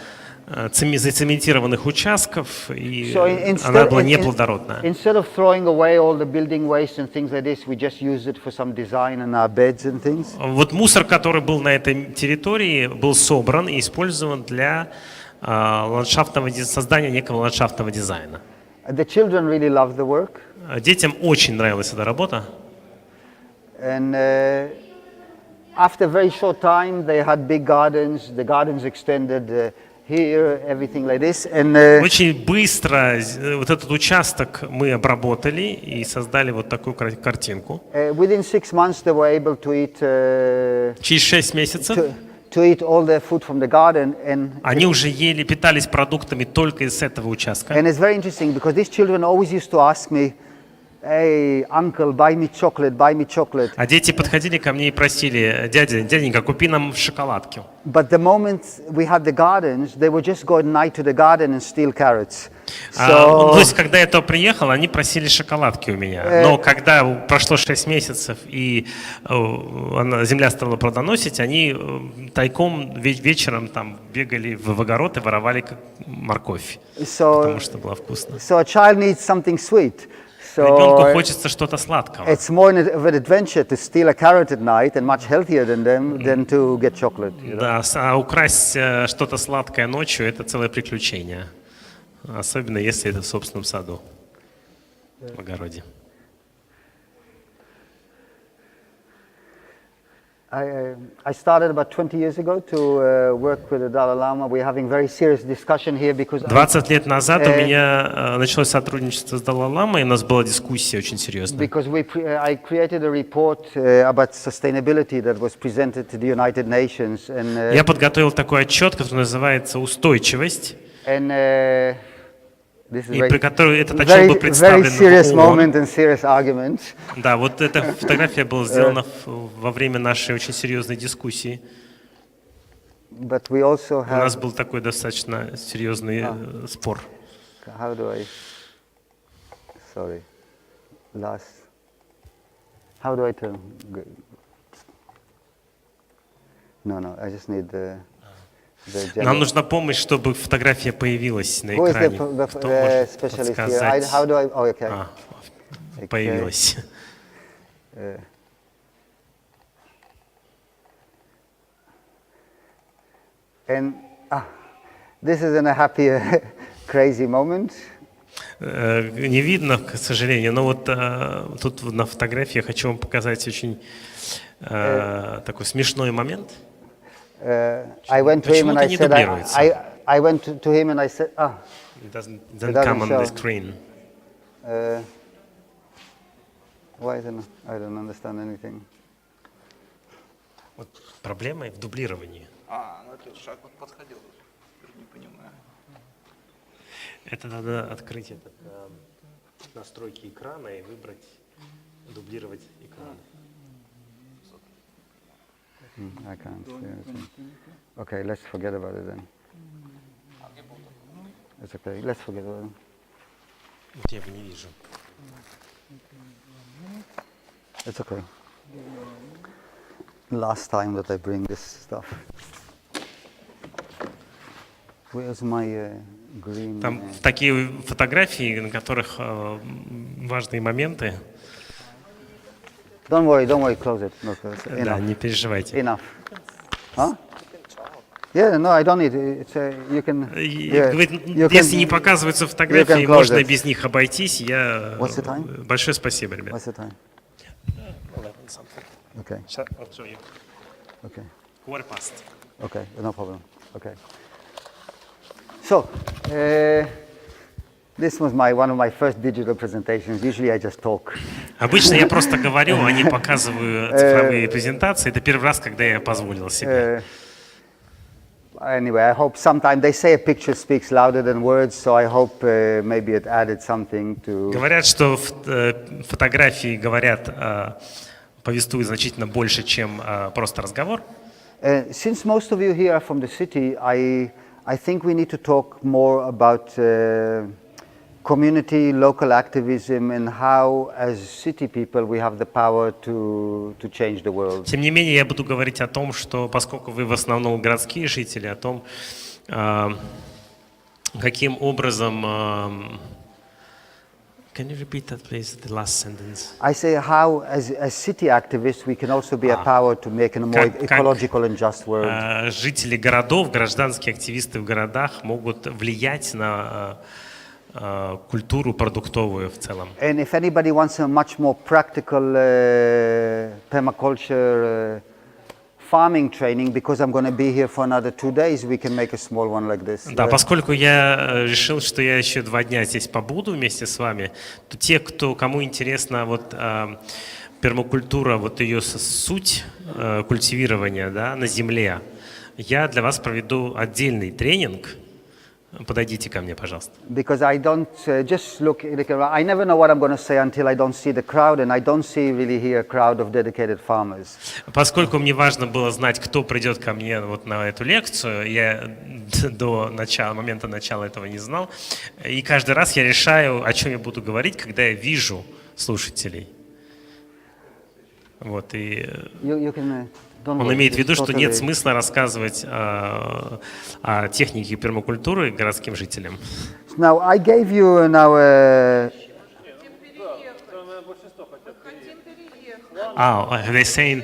зацементированных участков, и она была неплодородная. Instead of throwing away all the building waste and things like this, we just used it for some design in our beds and things. Вот мусор, который был на этой территории, был собран и использован для создания некого ландшафтного дизайна. The children really loved the work. Детям очень нравилась эта работа. And after a very short time, they had big gardens. The gardens extended here, everything like this. And очень быстро вот этот участок мы обработали и создали вот такую картинку. Within 6 months, they were able to eat. Через 6 месяцев To eat all the food from the garden, and они уже питались продуктами только из этого участка. And it's very interesting because these children always used to ask me, "Hey, uncle, buy me chocolate." А дети подходили ко мне и просили: дяденька, купи нам шоколадки. But the moment we had the gardens, they would just go at night to the garden and steal carrots. То есть, когда я то приехал, они просили шоколадки у меня. Но когда прошло 6 месяцев и земля стала плодоносить, они тайком вечером там бегали в огород и воровали морковь, потому что было вкусно. So a child needs something sweet. Ребенку хочется что-то сладкого. It's more of an adventure to steal a carrot at night and much healthier than them than to get chocolate. Да, а украсть что-то сладкое ночью – это целое приключение. Особенно если это в собственном саду, в огороде. I started about 20 years ago to work with the Dalai Lama. We're having very serious discussion here because 20 лет назад у меня началось сотрудничество с Далай-ламой, и у нас была дискуссия очень серьезная. Because I created a report about sustainability that was presented to the United Nations. And, я подготовил такой отчет, который называется «Устойчивость». And, и при которой этот отчет был представлен в ООН. Да, вот эта фотография была сделана во время нашей очень серьезной дискуссии. У нас был такой достаточно серьезный спор. Нам нужна помощь, чтобы фотография появилась на экране. Кто может подсказать? Появилась. And this is in a happy, crazy moment. Не видно, к сожалению, но вот тут на фотографии я хочу вам показать очень такой смешной момент. I went to him and I said, I went to him and I said, it doesn't come on the screen. Why is it? I don't understand anything. Вот проблема в дублировании. Ну этот шаг вот подходил, не понимаю. Это надо открыть настройки экрана и выбрать, дублировать экран. I can't see anything. Okay, let's forget about it then. It's okay, let's forget about it. Вот я его не вижу. It's okay. Last time that I bring this stuff. Where's my green? Там такие фотографии, на которых важные моменты. Don't worry, close it. No, close it. Да, не переживайте. Enough. Huh? Yeah, no, I don't need it. You can. Если не показываются фотографии, можно без них обойтись. What's the time? Большое спасибо, ребят. What's the time? 11 something. Okay. I'll show you. Okay. Quarter past. Okay, no problem. Okay. So, this was one of my first digital presentations. Usually I just talk. Обычно я просто говорю, а не показываю цифровые презентации. Это первый раз, когда я позволил себе. Anyway, I hope sometime they say a picture speaks louder than words, so I hope maybe it added something to. Говорят, что фотографии говорят, повествуют значительно больше, чем просто разговор. Since most of you here are from the city, I think we need to talk more about community, local activism, and how, as city people, we have the power to change the world. Тем не менее, я буду говорить о том, что поскольку вы в основном городские жители, о том, каким образом. Can you repeat that, please, the last sentence? I say how, as city activists, we can also be a power to make a more ecological and just world. Жители городов, гражданские активисты в городах могут влиять на культуру продуктовую в целом. And if anybody wants a much more practical permaculture farming training, because I'm going to be here for another 2 days, we can make a small one like this. Да, поскольку я решил, что я еще 2 дня здесь побуду вместе с вами, то те, кому интересна вот пермакультура, вот ее суть культивирования, да, на земле, я для вас проведу отдельный тренинг. Подойдите ко мне, пожалуйста. Because I don't just look. I never know what I'm going to say until I don't see the crowd, and I don't see really here a crowd of dedicated farmers. Поскольку мне важно было знать, кто придет ко мне вот на эту лекцию, я до момента начала этого не знал. И каждый раз я решаю, о чем я буду говорить, когда я вижу слушателей. Вот и. Он имеет в виду, что нет смысла рассказывать о технике пермакультуры городским жителям. Now I gave you now. They're saying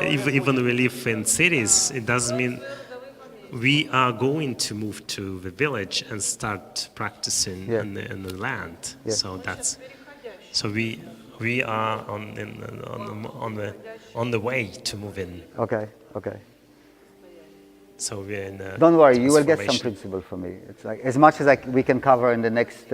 even we live in cities, it doesn't mean we are going to move to the village and start practicing in the land. Yeah. So we are on the way to move in. Okay. So we're in Don't worry, you will get some principle from me. It's like as much as we can cover in the next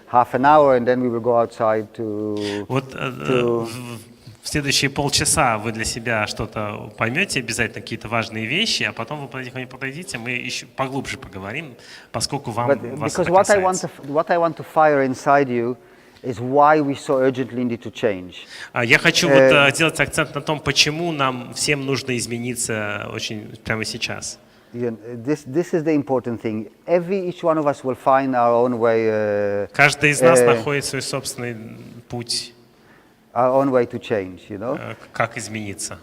half an hour, and then we will go outside to. Вот в следующие полчаса вы для себя что-то поймете, обязательно какие-то важные вещи, а потом вы подойдите, мы еще поглубже поговорим, поскольку вас это касается. What I want to fire inside you is why we so urgently need to change. Я хочу сделать акцент на том, почему нам всем нужно измениться очень прямо сейчас. This is the important thing. Each one of us will find our own way. Каждый из нас находит свой собственный путь. Our own way to change, you know. Как измениться.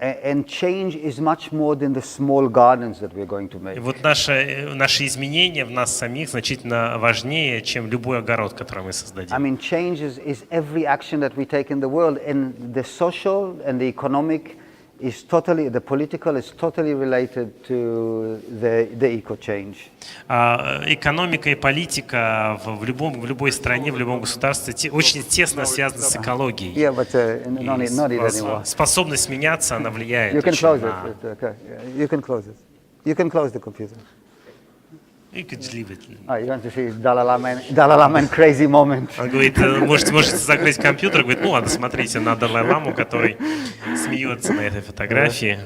And change is much more than the small gardens that we're going to make. Вот наши изменения в нас самих значительно важнее, чем любой огород, который мы создадим. I mean, change is every action that we take in the world, and the social and the economic is totally, the political is totally related to the eco change. Экономика и политика в любой стране, в любом государстве очень тесно связаны с экологией. Yeah, but not it anymore. Способность меняться, она влияет. You can close it. Okay. You can close it. You can close the computer. You could leave it. You're going to see Dalai Lama and crazy moment. Он говорит, можете закрыть компьютер. Говорит, ну ладно, смотрите на Далай-ламу, который смеется на этой фотографии.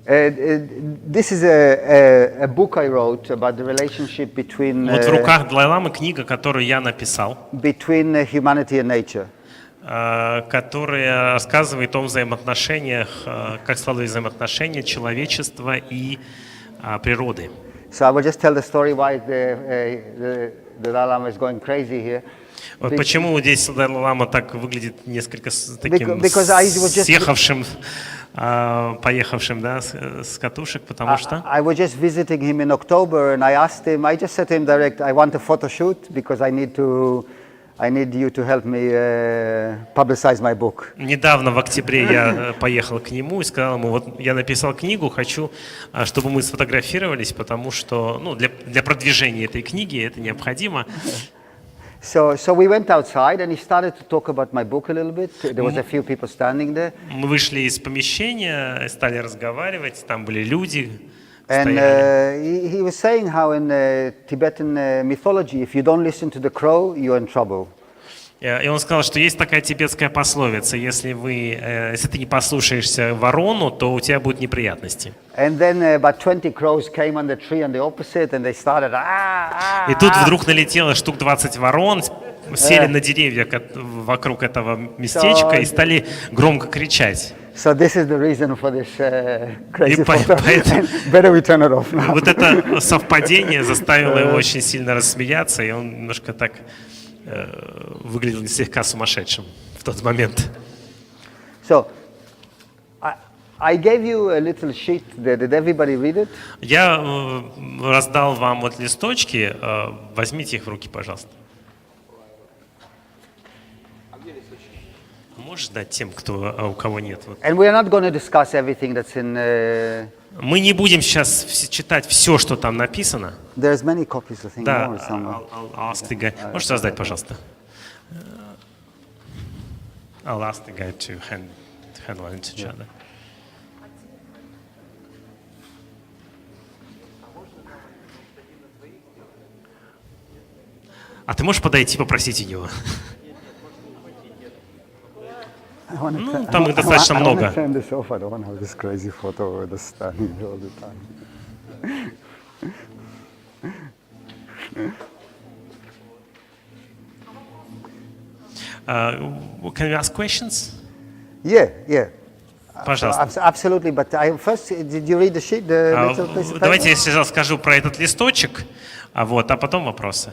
This is a book I wrote about the relationship between. Вот в руках Далай-ламы книга, которую я написал. Between humanity and nature. Которая рассказывает о взаимоотношениях, как складываются взаимоотношения человечества и природы. So I will just tell the story why the Dalai Lama is going crazy here. Вот почему здесь Далай-лама так выглядит несколько таким съехавшим, поехавшим, да, с катушек, потому что. I was just visiting him in October, and I just said to him direct, I want a photo shoot because I need you to help me publicize my book. Недавно в октябре я поехал к нему и сказал ему, вот я написал книгу, хочу, чтобы мы сфотографировались, потому что, ну, для продвижения этой книги это необходимо. So we went outside, and he started to talk about my book a little bit. There was a few people standing there. Мы вышли из помещения, стали разговаривать, там были люди. And he was saying how in Tibetan mythology, if you don't listen to the crow, you're in trouble. И он сказал, что есть такая тибетская пословица: если ты не послушаешься ворону, то у тебя будут неприятности. And then about 20 crows came on the tree on the opposite, and they started И тут вдруг налетело штук 20 ворон, сели на деревья вокруг этого местечка и стали громко кричать. So this is the reason for this crazy И photo. Better we turn it off now. Вот это совпадение заставило его очень сильно рассмеяться, и он немножко так выглядел слегка сумасшедшим в тот момент. So I gave you a little sheet there. Did everybody read it? Я раздал вам вот листочки, возьмите их в руки, пожалуйста. Можешь дать тем, у кого нет? Вот. And we are not going to discuss everything that's in. Мы не будем сейчас читать все, что там написано. There's many copies, I think. Да, More somewhere. I'll ask the guy. Можешь раздать, пожалуйста? I'll ask the guy to handle it to each other. А ты можешь подойти и попросить у него? Ну, там их достаточно много. Can you ask questions? Yeah. Пожалуйста. Absolutely, but first, did you read the sheet? Давайте я сейчас скажу про этот листочек, а потом вопросы.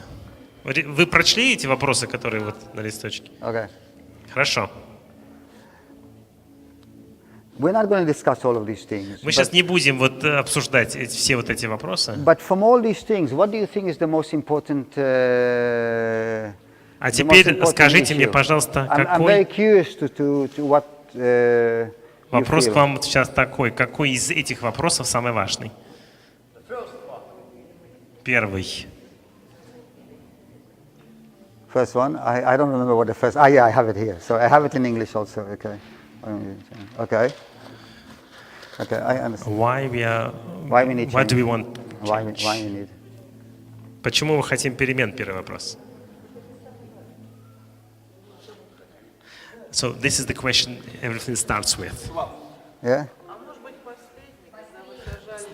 Вы прочли эти вопросы, которые вот на листочке? Okay. Хорошо. We're not going to discuss all of these things. Мы сейчас не будем обсуждать все вот эти вопросы. But from all these things, what do you think is the most important? А теперь скажите мне, пожалуйста, I'm very curious to what. Вопрос к вам сейчас такой: какой из этих вопросов самый важный? Первый. First one. I don't remember what the first. Yeah, I have it here. So I have it in English also. Okay, I understand. Why we need? Why do we want? Why we need? Почему мы хотим перемен? Первый вопрос. So this is the question everything starts with. Yeah.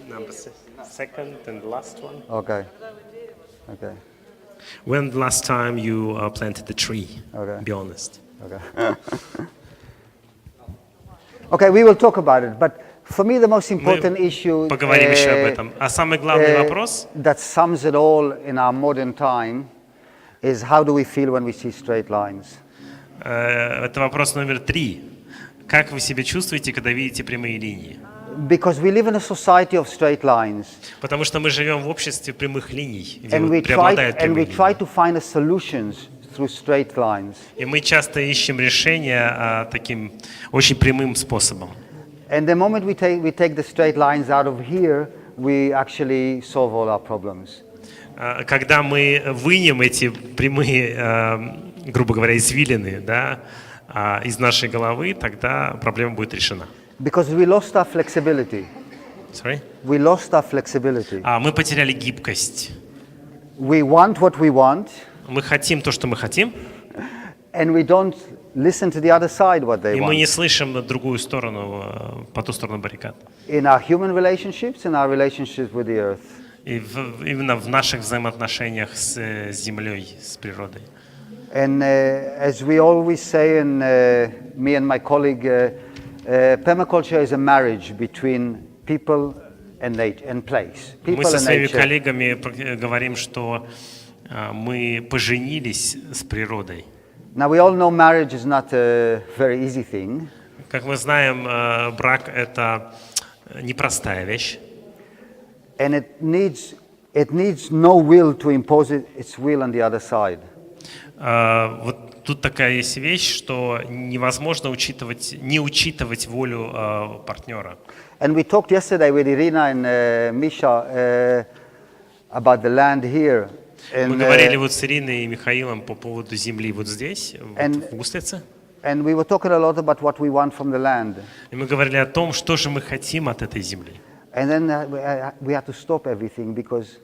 Number second and last one. Okay. When the last time you planted the tree? Okay. Be honest. Okay. Okay, we will talk about it, but for me the most important issue поговорим еще об этом. А самый главный вопрос, that sums it all in our modern time, is how do we feel when we see straight lines? Это вопрос номер 3. Как вы себя чувствуете, когда видите прямые линии? Because we live in a society of straight lines. Потому что мы живем в обществе прямых линий, где And we преобладают прямые try линии. to find a solutions through straight lines. И мы часто ищем решения таким очень прямым способом. And the moment we take the straight lines out of here, we actually solve all our problems. Когда мы вынем эти прямые, грубо говоря, извилины, да, из нашей головы, тогда проблема будет решена. Because we lost our flexibility. Sorry? We lost our flexibility. Мы потеряли гибкость. We want what we want. Мы хотим то, что мы хотим. And we don't listen to the other side what they И мы want. не слышим другую сторону, по ту сторону баррикад. In our human relationships, in our relationships with the earth. И именно в наших взаимоотношениях с землей, с природой. And as we always say, and me and my colleague, permaculture is a marriage between people and nature and place. Мы со своими коллегами говорим, что мы поженились с природой. Now we all know marriage is not a very easy thing. Как мы знаем, брак — это непростая вещь. And it needs no will to impose its will on the other side. Вот тут такая есть вещь, что невозможно не учитывать волю партнера. And we talked yesterday with Irina and Misha about the land here. Мы говорили вот с Ириной и Михаилом по поводу земли вот здесь, в Гуслице. And we were talking a lot about what we want from the land. И мы говорили о том, что же мы хотим от этой земли. And then we had to stop everything because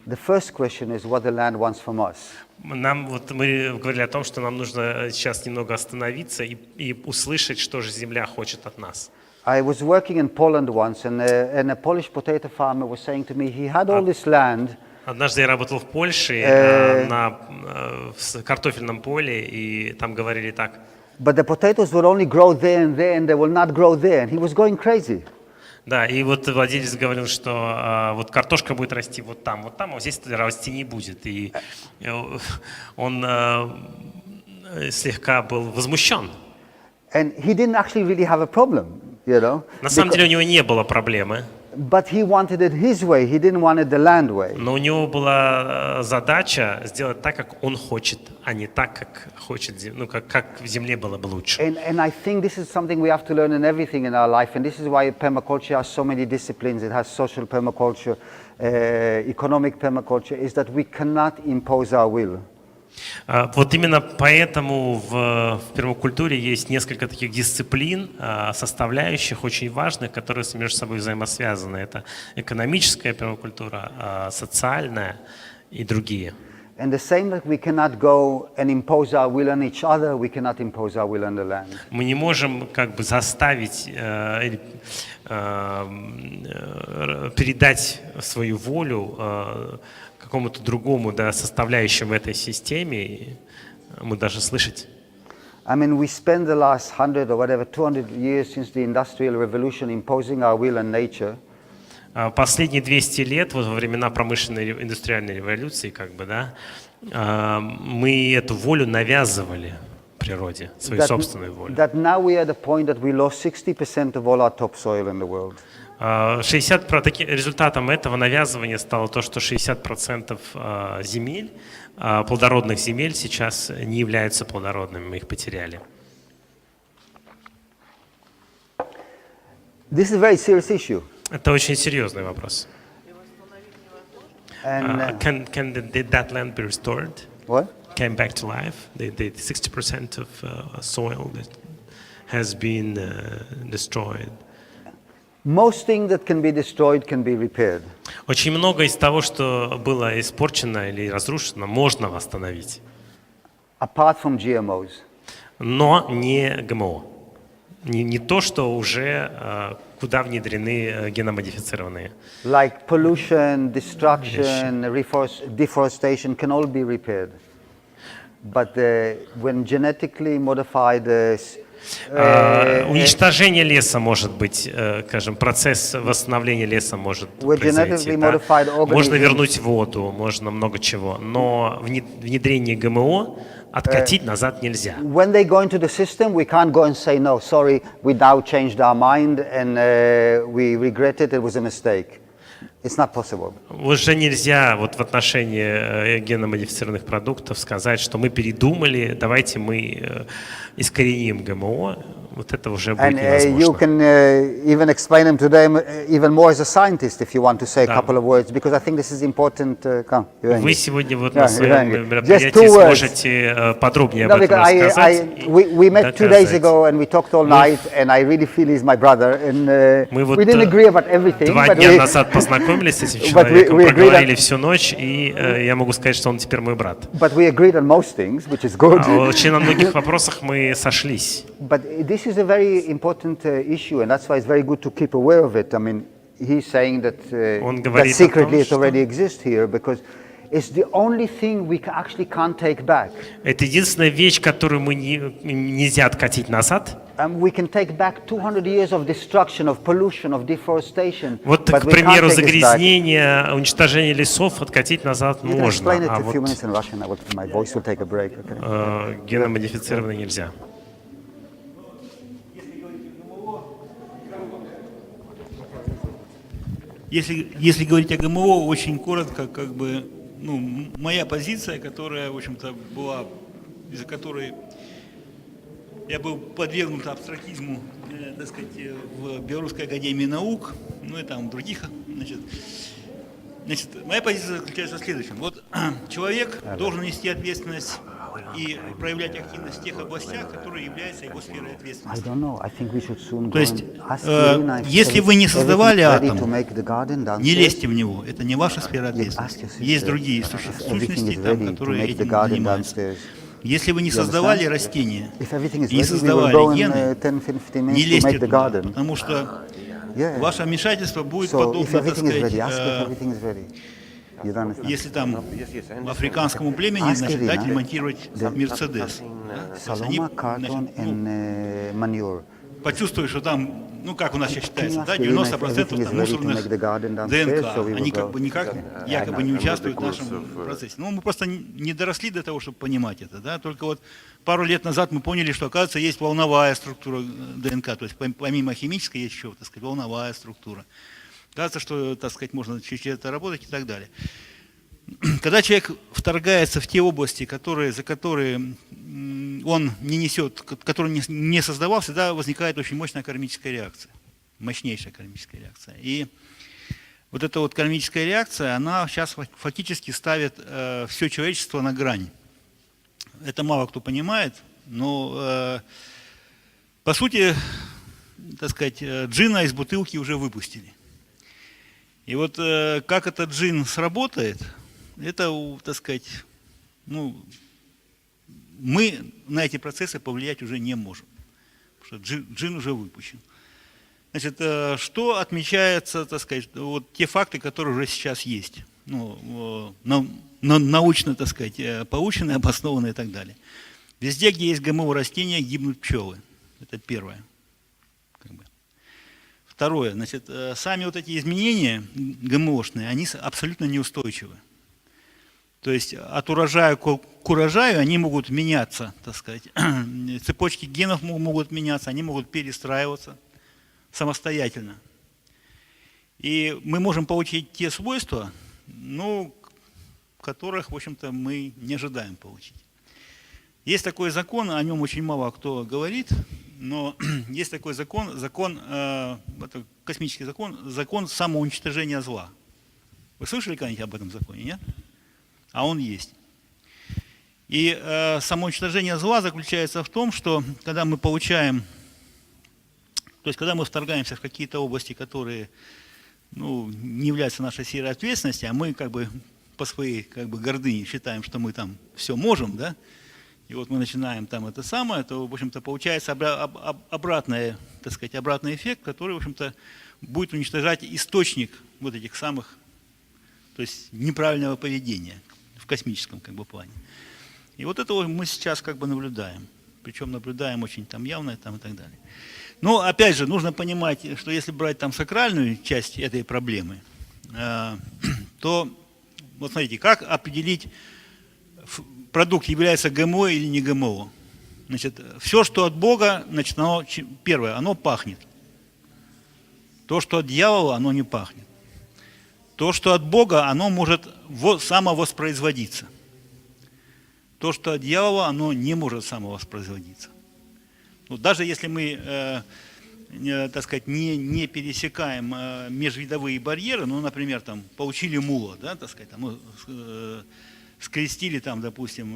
The first question is what the land wants from us. Мы говорили о том, что нам нужно сейчас немного остановиться и услышать, что же земля хочет от нас. I was working in Poland once, and a Polish potato farmer was saying to me he had all this land. Однажды я работал в Польше в картофельном поле, и там говорили так. But the potatoes will only grow there, and they will not grow there. And he was going crazy. Да, и вот владелец говорил, что вот картошка будет расти вот там, а вот здесь расти не будет. И он слегка был возмущен. And he didn't actually really have a problem, you know. На самом деле у него не было проблемы. But he wanted it his way. He didn't want it the land way. Но у него была задача сделать так, как он хочет, а не так, как хочет, ну, как в земле было бы лучше. And I think this is something we have to learn in everything in our life. And this is why permaculture has so many disciplines. It has social permaculture, economic permaculture, is that we cannot impose our will. Вот именно поэтому в пермакультуре есть несколько таких дисциплин, составляющих очень важных, которые между собой взаимосвязаны. Это экономическая пермакультура, социальная и другие. And the same that we cannot go and impose our will on each other, we cannot impose our will on the land. Мы не можем как бы заставить, передать свою волю какому-то другому, да, составляющему в этой системе, мы даже слышать. I mean, we spend the last 100 or whatever, 200 years since the Industrial Revolution imposing our will on nature. Последние 200 лет, вот во времена промышленной индустриальной революции, как бы, да, мы эту волю навязывали природе, свою собственную волю. That now we are at the point that we lost 60% of all our topsoil in the world. Результатом этого навязывания стало то, что 60% земель, плодородных земель сейчас не являются плодородными, мы их потеряли. This is a very serious issue. Это очень серьезный вопрос. Can that land be restored? What? Came back to life? The 60% of soil that has been destroyed. Most things that can be destroyed can be repaired. Очень много из того, что было испорчено или разрушено, можно восстановить. Apart from GMOs. Но не ГМО. Не то, что уже куда внедрены геномодифицированные. Like pollution, destruction, deforestation can all be repaired. But when genetically modified уничтожение леса может быть, скажем, процесс восстановления леса может произойти. Да? Можно вернуть воду, можно много чего, но внедрение ГМО откатить назад нельзя. When they go into the system, we can't go and say, no, sorry, we now changed our mind and we regret it, it was a mistake. It's not possible. Уже нельзя вот в отношении геномодифицированных продуктов сказать, что мы передумали, давайте мы искореним ГМО. Вот это уже будет невозможно. You can even explain them to them even more as a scientist, if you want to say a couple of words, because I think this is important. Вы сегодня вот на своем мероприятии сможете подробнее об этом рассказать. We met 2 days ago and we talked all night, and I really feel he's my brother. And we didn't agree about everything. 2 дня назад познакомились с этим человеком, проговорили всю ночь, и я могу сказать, что он теперь мой брат. But we agreed on most things, which is good. Очень на многих вопросах мы сошлись. But this is a very important issue, and that's why it's very good to keep aware of it. I mean, he's saying that secretly it already exists here, because it's the only thing we actually can't take back. Это единственная вещь, которую мы нельзя откатить назад. We can take back 200 years of destruction, of pollution, of deforestation. Вот, к примеру, загрязнение, уничтожение лесов откатить назад можно, а вот геномодифицированное нельзя. Если говорить о ГМО, очень коротко, как бы, ну, моя позиция, которая, в общем-то, была, из-за которой я был подвергнут абстрактизму, так сказать, в Белорусской академии наук, ну и там в других, значит, моя позиция заключается в следующем. Вот человек должен нести ответственность и проявлять активность в тех областях, которые являются его сферой I ответственности. don't know. I think we should soon То go есть, and ask Irina if если вы не создавали everything is ready to атом, make the garden downstairs. не лезьте в него, это не ваша сфера Ask your ответственности. sister Есть другие if everything сущности, is там, ready to которые make the этим garden занимаются. downstairs. Если вы не You создавали understand? растения If everything is и не ready, we will go создавали in гены, 10-15 не minutes to лезьте make the туда, garden. потому что Yeah. ваше вмешательство будет So if подобно, так everything is ready, ask if сказать, everything is ready. You don't understand? если там африканскому племени, Ask значит, Irina. дать ремонтировать Мерседес. Saloma, carton and manure. Почувствуешь, что там, ну как у нас сейчас Can you считается, ask да, Irina if 90% everything is там ready to мусорных make the garden downstairs, ДНК, so we они will как go. бы никак якобы не участвуют в нашем процессе. Ну, мы просто не доросли до того, чтобы понимать это, да, только вот пару лет назад мы поняли, что, оказывается, есть волновая структура ДНК, то есть помимо химической есть еще, так сказать, волновая структура. Кажется, что, так сказать, можно через это работать и так далее. Когда человек вторгается в те области, за которые он не несет, которые не создавал, всегда возникает очень мощная кармическая реакция, мощнейшая кармическая реакция. И вот эта вот кармическая реакция, она сейчас фактически ставит все человечество на грань. Это мало кто понимает, но по сути, так сказать, джина из бутылки уже выпустили. И вот как этот джин сработает, это, так сказать, ну, мы на эти процессы повлиять уже не можем, потому что джин уже выпущен. Значит, что отмечается, так сказать, вот те факты, которые уже сейчас есть, ну, научно, так сказать, поученные, обоснованные и так далее. Везде, где есть ГМО растения, гибнут пчелы. Это первое. Второе, значит, сами вот эти изменения ГМОшные, они абсолютно неустойчивы. То есть от урожая к урожаю они могут меняться, так сказать. Цепочки генов могут меняться, они могут перестраиваться самостоятельно. И мы можем получить те свойства, ну, которых, в общем-то, мы не ожидаем получить. Есть такой закон, о нем очень мало кто говорит, но есть такой закон, это космический закон, закон самоуничтожения зла. Вы слышали когда-нибудь об этом законе, нет? А он есть. И самоуничтожение зла заключается в том, что когда мы получаем, то есть когда мы вторгаемся в какие-то области, которые, ну, не являются нашей сферой ответственности, а мы как бы по своей как бы гордыне считаем, что мы там все можем, да, и вот мы начинаем там это самое, то, в общем-то, получается обратный эффект, который, в общем-то, будет уничтожать источник вот этих самых, то есть неправильного поведения в космическом как бы плане. И вот этого мы сейчас как бы наблюдаем. Причем наблюдаем очень там явно там, и так далее. Но опять же, нужно понимать, что если брать там сакральную часть этой проблемы, то, вот смотрите, как определить, продукт является ГМО или не ГМО. Значит, все, что от Бога, значит, первое, оно пахнет. То, что от дьявола, оно не пахнет. То, что от Бога, оно может самовоспроизводиться. То, что от дьявола, оно не может самовоспроизводиться. Ну, даже если мы, так сказать, не пересекаем межвидовые барьеры, ну, например, там, получили мула, да, так сказать, там, скрестили, там, допустим,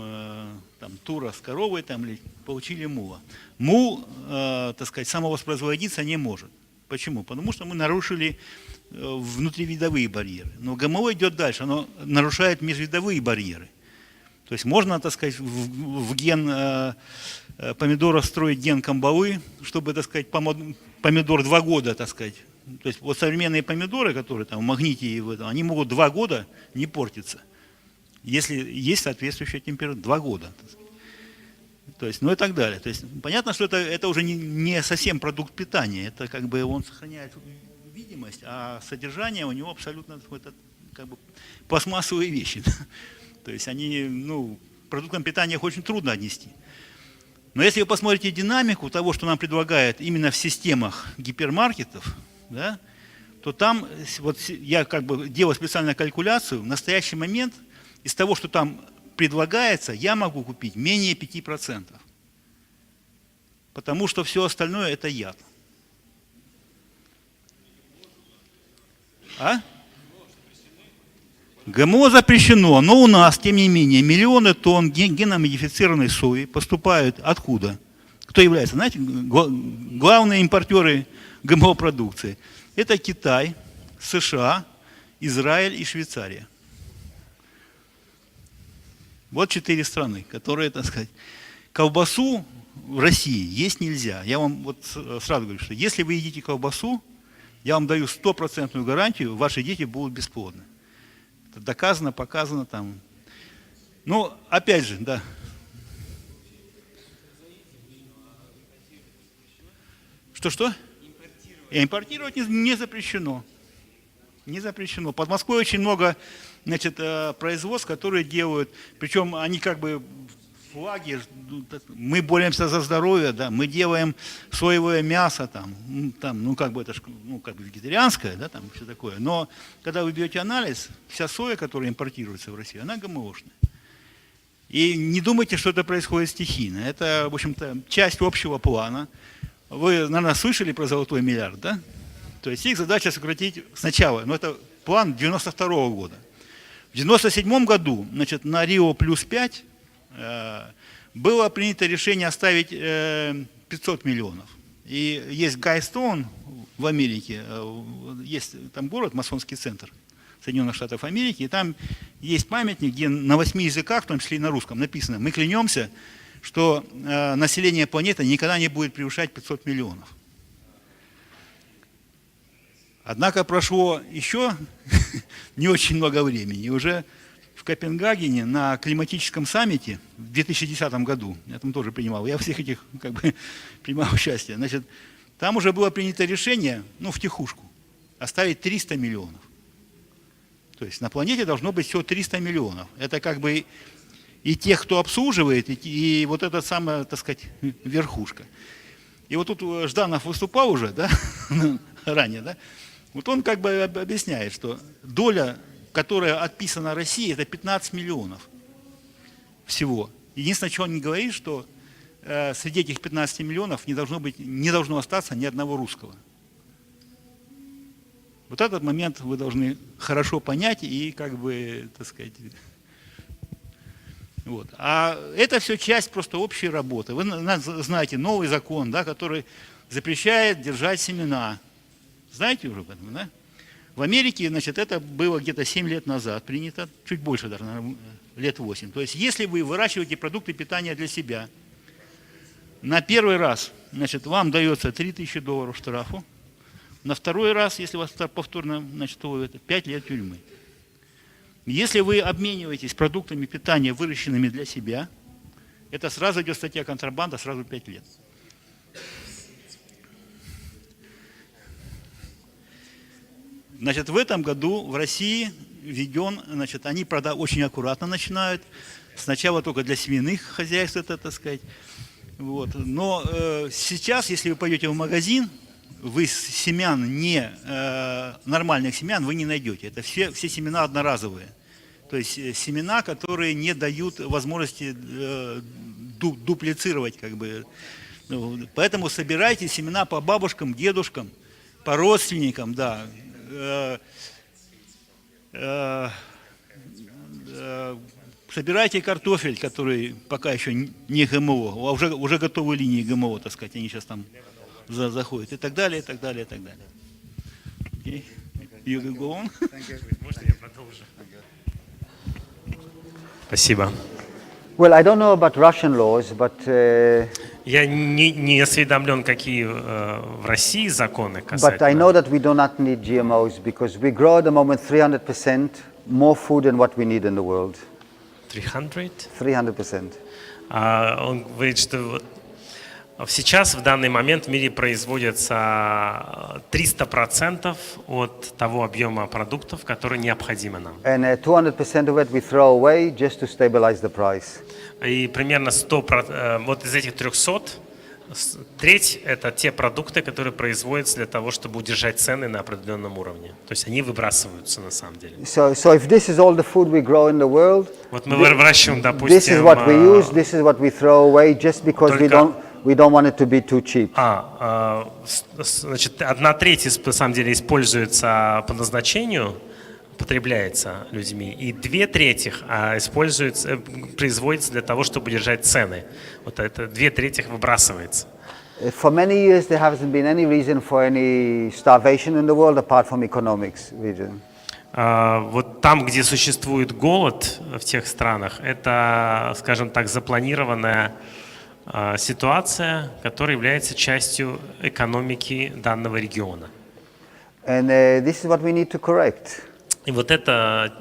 там, тура с коровой, там, или получили мула. Мул, так сказать, самовоспроизводиться не может. Почему? Потому что мы нарушили внутривидовые барьеры. Но ГМО идет дальше, оно нарушает межвидовые барьеры. То есть можно, так сказать, в ген помидора встроить ген камбалы, чтобы, так сказать, помидор 2 года, так сказать. То есть вот современные помидоры, которые там в магните и в этом, они могут 2 года не портиться, если есть соответствующая температура. 2 года. То есть, ну и так далее. То есть понятно, что это уже не совсем продукт питания, это как бы он сохраняет видимость, а содержание у него абсолютно это, как бы пластмассовые вещи. То есть они, ну, продуктам питания их очень трудно отнести. Но если вы посмотрите динамику того, что нам предлагают именно в системах гипермаркетов, да, то там, вот я как бы делал специальную калькуляцию, в настоящий момент из того, что там предлагается, я могу купить менее 5%. Потому что все остальное это яд. А? ГМО запрещено, но у нас, тем не менее, миллионы тонн геномодифицированной сои поступают откуда? Кто является, знаете, главные импортеры ГМО-продукции? Это Китай, США, Израиль и Швейцария. Вот 4 страны, которые, так сказать, колбасу в России есть нельзя. Я вам вот сразу говорю, что если вы едите колбасу, я вам даю 100% гарантию, ваши дети будут бесплодны. Это доказано, показано там. Ну, опять же, да. Что-что? Импортировать не запрещено. Не запрещено. Под Москвой очень много, значит, производств, которые делают, причем они как бы флаги, мы боремся за здоровье, да, мы делаем соевое мясо, там, ну как бы это как бы вегетарианское, да, там все такое. Но когда вы берете анализ, вся соя, которая импортируется в Россию, она ГМОшная. И не думайте, что это происходит стихийно. Это, в общем-то, часть общего плана. Вы, наверное, слышали про золотой миллиард, да? То есть их задача сократить сначала, но это план 92-го года. В 97-м году, значит, на Рио плюс 5 было принято решение оставить 500 миллионов. И есть Гайстон в Америке, есть там город, масонский центр Соединенных Штатов Америки, и там есть памятник, где на 8 языках, в том числе и на русском, написано: мы клянемся, что население планеты никогда не будет превышать 500 миллионов. Однако прошло еще не очень много времени, и уже в Копенгагене на климатическом саммите в 2010 году, я там тоже принимал, я всех этих как бы принимал участие, значит, там уже было принято решение, ну, втихушку, оставить 300 миллионов. То есть на планете должно быть всего 300 миллионов. Это как бы и тех, кто обслуживает, и вот эта самая, так сказать, верхушка. И вот тут Жданов выступал уже, да, ранее, да, вот он как бы объясняет, что доля, которая отписана России, это 15 миллионов всего. Единственное, что он не говорит, что среди этих 15 миллионов не должно остаться ни одного русского. Вот этот момент вы должны хорошо понять и как бы, так сказать... Вот. А это все часть просто общей работы. Вы знаете новый закон, да, который запрещает держать семена. Знаете уже об этом, да? В Америке, значит, это было где-то 7 лет назад принято, чуть больше даже, наверное, лет 8. То есть, если вы выращиваете продукты питания для себя, на первый раз, значит, вам дается $3000 штрафу, на второй раз, если вас повторно, значит, ловят, 5 лет тюрьмы. Если вы обмениваетесь продуктами питания, выращенными для себя, это сразу идет статья контрабанда, сразу 5 лет. Значит, в этом году в России введен, значит, они, правда, очень аккуратно начинают. Сначала только для семенных хозяйств это, так сказать. Вот. Но сейчас, если вы пойдете в магазин, вы семян, нормальных семян вы не найдете. Это все семена одноразовые. То есть семена, которые не дают возможности дуплицировать, как бы. Поэтому собирайте семена по бабушкам, дедушкам, по родственникам, да. Собирайте картофель, который пока еще не ГМО, а уже готовые линии ГМО, так сказать, они сейчас там заходят, и так далее, и так далее, и так далее. Okay. You can go on. Можно я продолжу? Спасибо. Well, I don't know about Russian laws, but Я не осведомлен, какие в России законы but I know касательно. that we do not need GMOs because we grow at the moment 300% more food than what we need in the world. 300? 300%. Он говорит, что сейчас в данный момент в мире производится 300% от того объема продуктов, который необходимо нам. And 200% of it we throw away just to stabilize the price. И примерно 100%, вот из этих 300, треть – это те продукты, которые производятся для того, чтобы удержать цены на определенном уровне. То есть они выбрасываются на самом деле. So if this is all the food we grow in the world, Вот мы выращиваем, допустим, this is what we use, this is what we throw away just because we don't want it to be too cheap. значит, 1/3 на самом деле используется по назначению, потребляется людьми, и 2/3 производится для того, чтобы держать цены. Вот это 2/3 выбрасывается. For many years there hasn't been any reason for any starvation in the world apart from economics reason. Вот там, где существует голод в тех странах, это, скажем так, запланированная ситуация, которая является частью экономики данного региона. And this is what we need to correct. И вот эта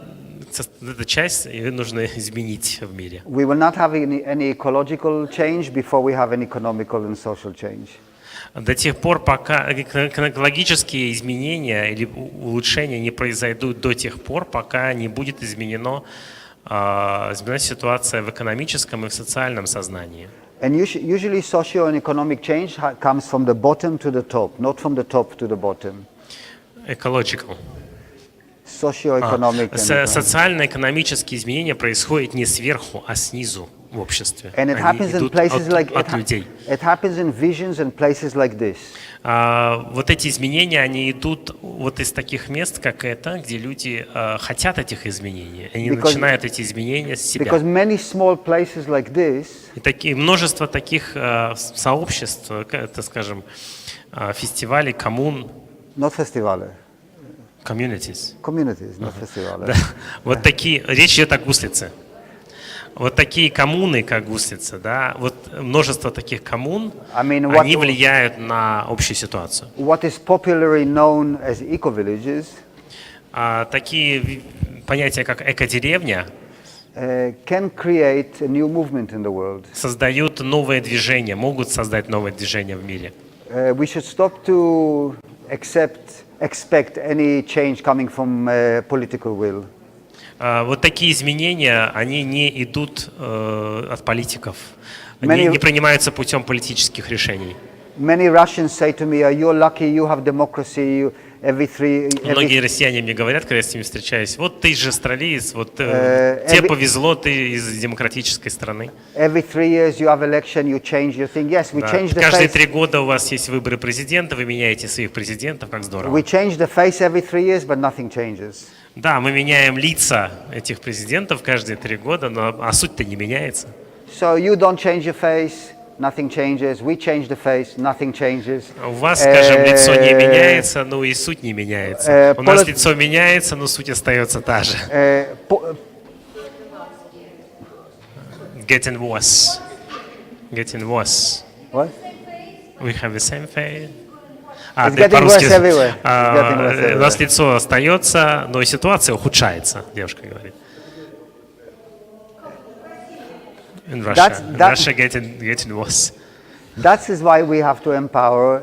часть ее нужно изменить в мире. We will not have any ecological change before we have an economical and social change. До тех пор, пока экологические изменения или улучшения не произойдут до тех пор, пока не будет изменена ситуация в экономическом и в социальном сознании. And usually socio and economic change comes from the bottom to the top, not from the top to the bottom. Ecological. Socio-economic. Социально-экономические изменения происходят не сверху, а снизу в обществе. And it happens in places like от людей. It happens in visions and places like this. Вот эти изменения, они идут вот из таких мест, как это, где люди хотят этих изменений. Они начинают эти изменения с себя. Because many small places like this. И множество таких сообществ, это, скажем, фестивалей, коммун. Not фестивали. Communities, not фестивали. Да. Вот такие, речь идет о Гуслице. Вот такие коммуны, как Гуслица, да, вот множество таких коммун, они влияют на общую ситуацию. What is popularly known as eco-villages, такие понятия, как эко-деревня, can create a new movement in the world. Создают новое движение, могут создать новое движение в мире. We should stop to expect any change coming from political will. Вот такие изменения, они не идут от политиков, они не принимаются путем политических решений. Many Russians say to me, "You're lucky, you have democracy Многие россияне мне говорят, когда я с ними встречаюсь, вот ты же австралиец, вот тебе повезло, ты из демократической страны. Every 3 years you have election, you change your thing. Yes, we change the face. Каждые 3 года у вас есть выборы президента, вы меняете своих президентов, как здорово. We change the face every 3 years, but nothing changes. Да, мы меняем лица этих президентов каждые 3 года, а суть-то не меняется. So you don't change your face. Nothing changes. We change the face. Nothing changes. У вас, скажем, лицо не меняется, но и суть не меняется. У нас лицо меняется, но суть остается та же. Getting worse. Getting worse. What? We have the same face. It's getting worse everywhere. У нас лицо остается, но и ситуация ухудшается, девушка говорит. In Russia, Russia getting worse. That is why we have to empower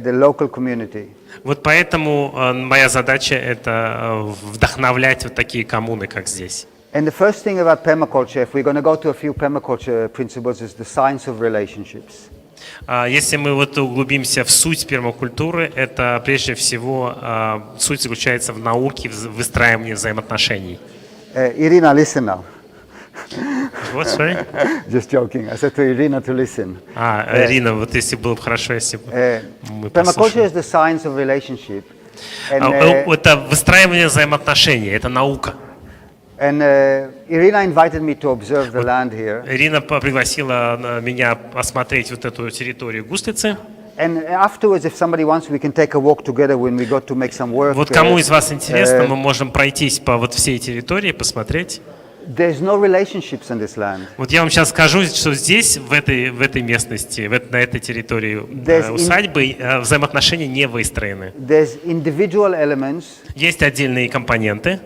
the local community. Вот поэтому моя задача это вдохновлять вот такие коммуны, как здесь. And the first thing about permaculture, if we're going to go to a few permaculture principles, is the science of relationships. Если мы вот углубимся в суть пермакультуры, это прежде всего суть заключается в науке, в выстраивании взаимоотношений. Irina, listen now. What, sorry? Just joking. I said to Irina to listen. Ирина, вот если было бы хорошо, если бы мы послушали. Permaculture is the science of relationship. Это выстраивание взаимоотношений, это наука. And Irina invited me to observe the land here. Ирина пригласила меня осмотреть вот эту территорию Гуслицы. And afterwards, if somebody wants, we can take a walk together when we go to make some work. Вот кому из вас интересно, мы можем пройтись по вот всей территории, посмотреть. There's no relationships in this land. Вот я вам сейчас скажу, что здесь, в этой местности, на этой территории усадьбы, взаимоотношения не выстроены. There's individual elements. Есть отдельные компоненты.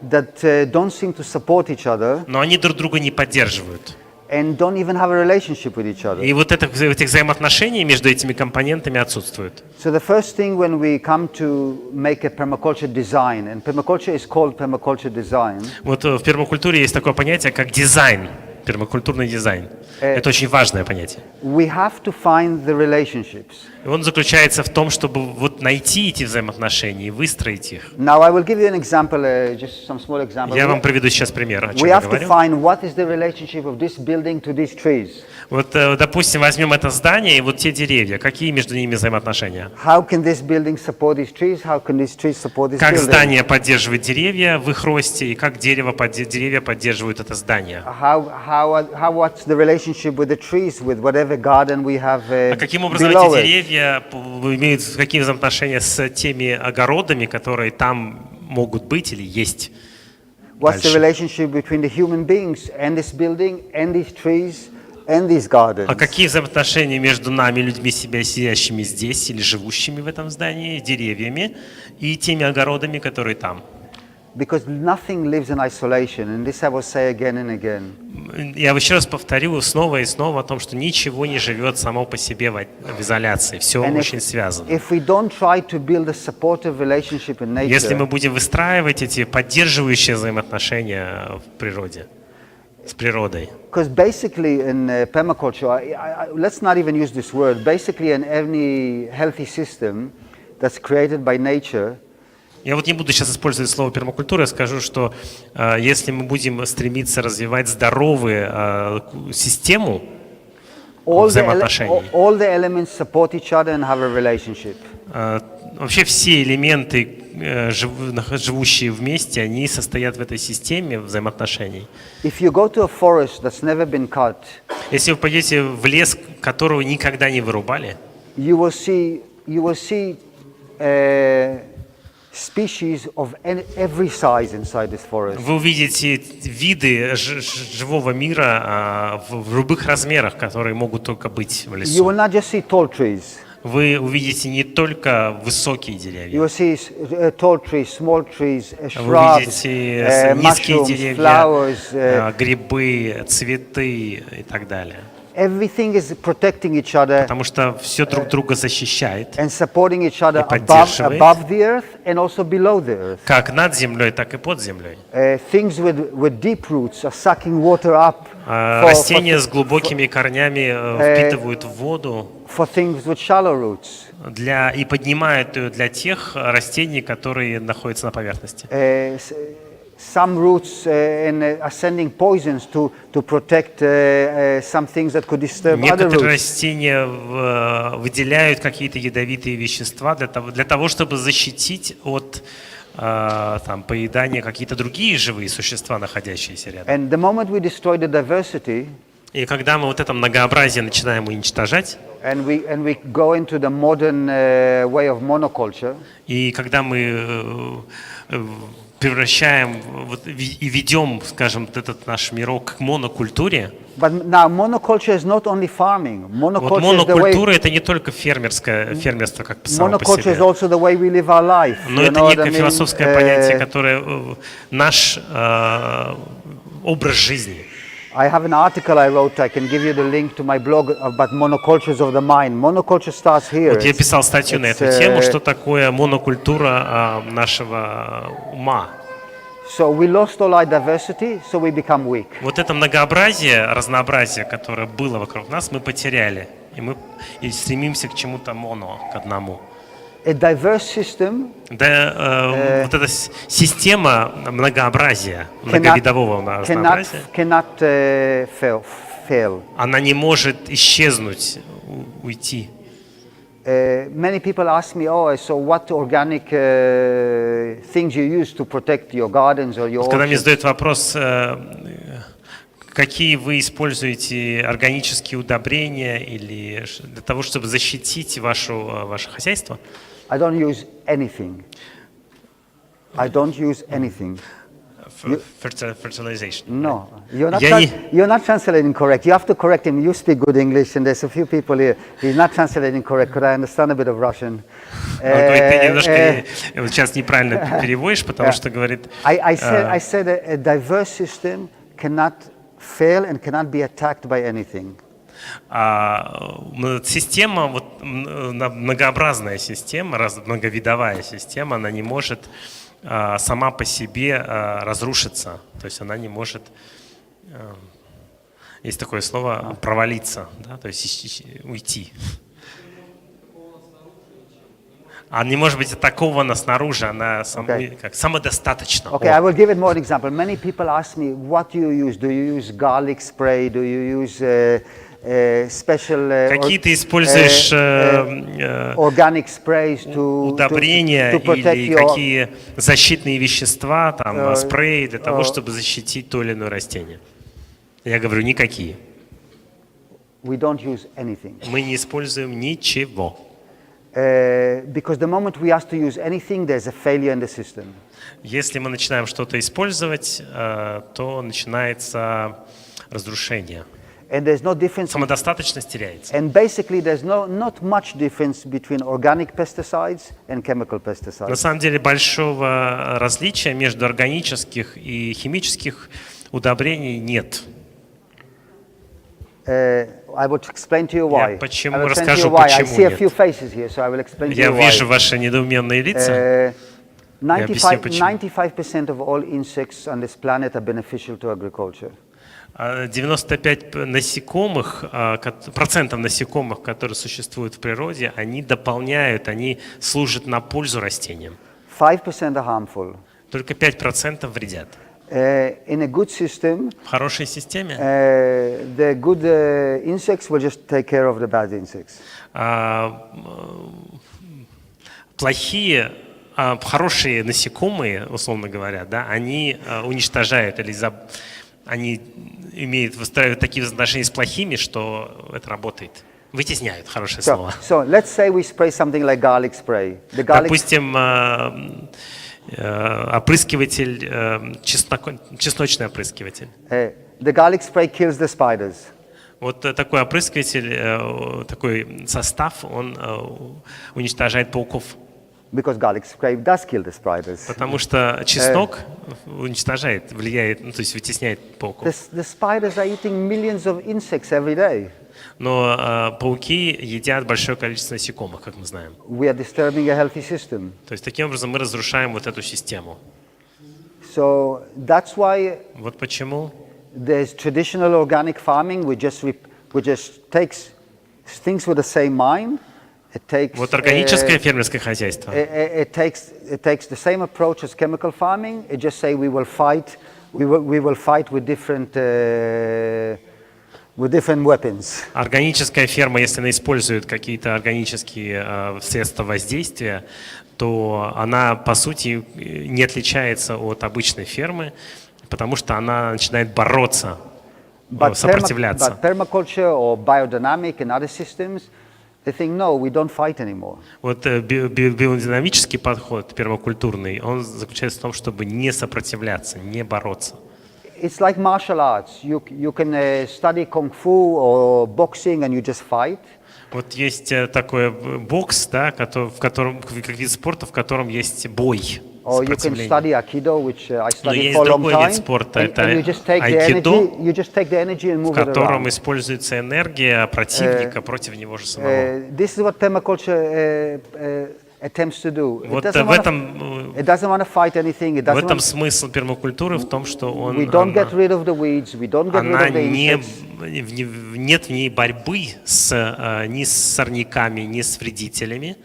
That don't seem to support each other. Но они друг друга не поддерживают. And don't even have a relationship with each other. И вот этих взаимоотношений между этими компонентами отсутствует. So the first thing when we come to make a permaculture design, and permaculture is called permaculture design. Вот в пермакультуре есть такое понятие, как дизайн, пермакультурный дизайн. Это очень важное понятие. We have to find the relationships. И он заключается в том, чтобы вот найти эти взаимоотношения и выстроить их. Now I will give you an example, just some small example. Я вам приведу сейчас пример, о чем We я have to говорю. find what is the relationship of this building to these trees. Вот, допустим, возьмем это здание и вот те деревья. Какие между ними взаимоотношения? How can this building support these trees? How can these trees support this Как building? здание поддерживает деревья в их росте, и как деревья поддерживают это здание. What's the relationship with the trees, with whatever garden we have А каким образом below эти it? деревья имеют какие взаимоотношения с теми огородами, которые там могут быть или есть? What's the Дальше. relationship between the human beings and this building and these trees and these gardens? А какие взаимоотношения между нами, людьми, сидящими здесь или живущими в этом здании, деревьями и теми огородами, которые там? Because nothing lives in isolation, and this I will say again and again. Я еще раз повторю снова и снова о том, что ничего не живет само по себе в изоляции. Все And очень связано. if we don't try to build a supportive relationship in nature, Если мы будем выстраивать эти поддерживающие взаимоотношения в природе, с природой, because basically in permaculture, let's not even use this word, basically in any healthy system that's created by nature, я вот не буду сейчас использовать слово пермакультура, я скажу, что если мы будем стремиться развивать здоровую систему взаимоотношений, all the elements support each other and have a relationship. Вообще все элементы, живущие вместе, они состоят в этой системе взаимоотношений. If you go to a forest that's never been cut, Если вы пойдете в лес, которого никогда не вырубали, you will see species of every size inside this forest. вы увидите виды живого мира в любых размерах, которые могут только быть в You лесу. will not just see tall trees. Вы увидите не только высокие You деревья, will see tall trees, small trees, вы shrubs, увидите низкие mushrooms, деревья, flowers. грибы, цветы и так далее. Everything is protecting each other Потому что все друг друга защищает, and supporting each other поддерживает. above the earth and also below the earth. как над землей, так и под землей. Things with deep roots are sucking water up Растения с глубокими корнями впитывают воду for things with shallow roots. и поднимают ее для тех растений, которые находятся на поверхности. Some roots are sending poisons to protect some things that could disturb other Некоторые roots. растения выделяют какие-то ядовитые вещества для того, чтобы защитить от поедания какие-то другие живые существа, находящиеся рядом. And the moment we destroy the diversity, И когда мы вот это многообразие начинаем уничтожать, and we go into the modern way of monoculture, и когда мы превращаем и ведем, скажем, этот наш мирок к монокультуре. but now monoculture is not only farming. Вот Monoculture is the way. монокультура это не только фермерство как само по Monoculture is себе, also the way we live our life. но You это know what I некое mean? философское понятие, которое наш образ жизни. I have an article I wrote. I can give you the link to my blog about monocultures of the mind. Monoculture starts here. Вот я писал статью на эту тему, что такое монокультура нашего ума. So we lost all our diversity, so we become weak. Вот это многообразие, разнообразие, которое было вокруг нас, мы потеряли, и мы стремимся к чему-то моно, к одному. A diverse system Вот эта система многообразия, многовидового разнообразия, cannot fail. она не может исчезнуть, уйти. Many people ask me, oh, so what organic things you use to protect your gardens or your Когда мне orchards? задают вопрос, какие вы используете органические удобрения или для того, чтобы защитить ваше хозяйство, I don't use anything. I don't use anything. fertilization. No, you're not, Я не- you're not translating correct. You have to correct him. You speak good English, and there's a few people here. He's not translating correct. Could I understand a bit of Russian? Он говорит, ты немножко вот сейчас неправильно переводишь, потому что говорит, I said a diverse system cannot fail and cannot be attacked by anything. система, вот многообразная система, многовидовая система, она не может сама по себе разрушиться, то есть она не может, есть такое слово, провалиться, да, то есть уйти. Она не может быть атакована снаружи, она как самодостаточна. Okay, I will give it more example. Many people ask me, what do you use? Do you use garlic spray? Do you use special Какие ты используешь organic sprays to удобрения protect или your... какие защитные вещества, там, спреи для того, чтобы защитить то или иное растение? Я говорю, никакие. We don't use anything. Мы не используем ничего. Because the moment we ask to use anything, there's a failure in the system. Если мы начинаем что-то использовать, то начинается разрушение. And there's no difference. Самодостаточность теряется. And basically, there's not much difference between organic pesticides and chemical pesticides. На самом деле большого различия между органических и химических удобрений нет. I will explain to you why. Я почему I will explain to расскажу, you why. I почему see a нет. few faces here, so I will explain to Я you вижу why. ваши недоуменные лица. 95% of all insects on this planet are beneficial to agriculture. 95 насекомых, процентов насекомых, которые существуют в природе, они дополняют, они служат на пользу растениям. 5% are harmful. Только 5% вредят. In a good system, В хорошей системе the good insects will just take care of the bad insects. Хорошие насекомые, условно говоря, да, они уничтожают или они выстраивают такие взаимоотношения с плохими, что это работает. Вытесняют, хорошее слово. So let's say we spray something like garlic spray. The garlic Допустим, опрыскиватель, чесночный опрыскиватель. The garlic spray kills the spiders. Вот такой опрыскиватель, такой состав, он уничтожает пауков. Because garlic spray does kill the spiders. Потому что чеснок уничтожает, влияет, то есть вытесняет пауков. The spiders are eating millions of insects every day. Но пауки едят большое количество насекомых, как мы знаем. We are disturbing a healthy system. То есть таким образом мы разрушаем вот эту систему. So that's why Вот почему there's traditional organic farming. We just takes things with the same mind. It takes вот органическое фермерское хозяйство. it takes the same approach as chemical farming. It just say we will fight with different weapons. Органическая ферма, если она использует какие-то органические средства воздействия, то она, по сути, не отличается от обычной фермы, потому что она начинает бороться, сопротивляться. But permaculture or biodynamic and other systems, they think, no, we don't fight anymore. Вот биодинамический подход, пермакультурный, он заключается в том, чтобы не сопротивляться, не бороться. It's like martial arts. You can study kung fu or boxing and you just fight. Вот есть такой бокс, да, в котором, как вид спорта, в котором есть бой. Or you can study aikido, which I Но studied есть for a long другой вид time. спорта, это And you just take the айкидо, energy, you just take the energy and в move it котором around. используется энергия противника против него же самого. This is what permaculture attempts to do. Вот It в этом doesn't want to fight anything. It в этом doesn't. смысл пермакультуры в том, что We don't get rid of the weeds. We don't get rid она of the не, insects. нет в ней борьбы ни с сорняками, ни с вредителями,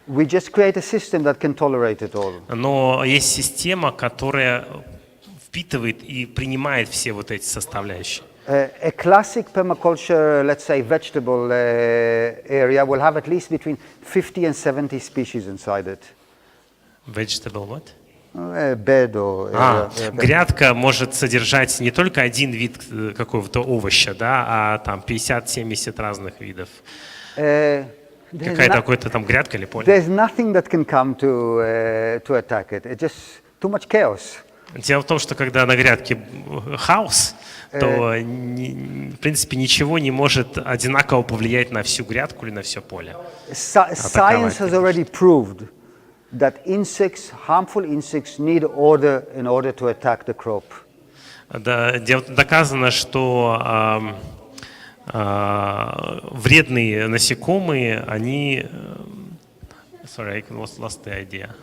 We just create a system that can tolerate it all. но есть система, которая впитывает и принимает все вот эти составляющие. A classic permaculture, let's say vegetable area, will have at least between 50 and 70 species inside it. Vegetable what? Bed or area. Грядка может содержать не только один вид какого-то овоща, да, а там 50-70 разных видов. Какая-то там грядка или поле. There's nothing that can come to attack it. It's just too much chaos. Дело в том, что когда на грядке хаос, то в принципе ничего не может одинаково повлиять на всю грядку или на все поле. Science has already proved that harmful insects need order in order to attack the crop. Доказано, что вредные насекомые, они... Sorry, I lost the idea.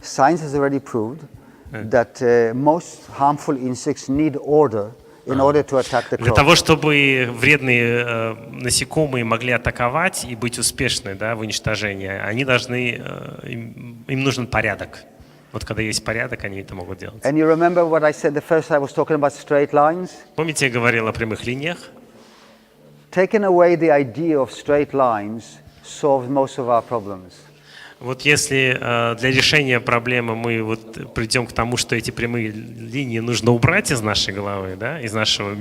Science has already proved that most harmful insects need order in order to attack the Для crop. того, чтобы вредные насекомые могли атаковать и быть успешны, да, в уничтожении, они должны, им нужен порядок. Вот когда есть порядок, они это могут делать. And you remember what I said the first I was talking about straight lines? Помните, я говорил о прямых линиях? Taking away the idea of straight lines solves most of our problems. Вот если для решения проблемы мы вот придем к тому, что эти прямые линии нужно убрать из нашей головы, да, из нашего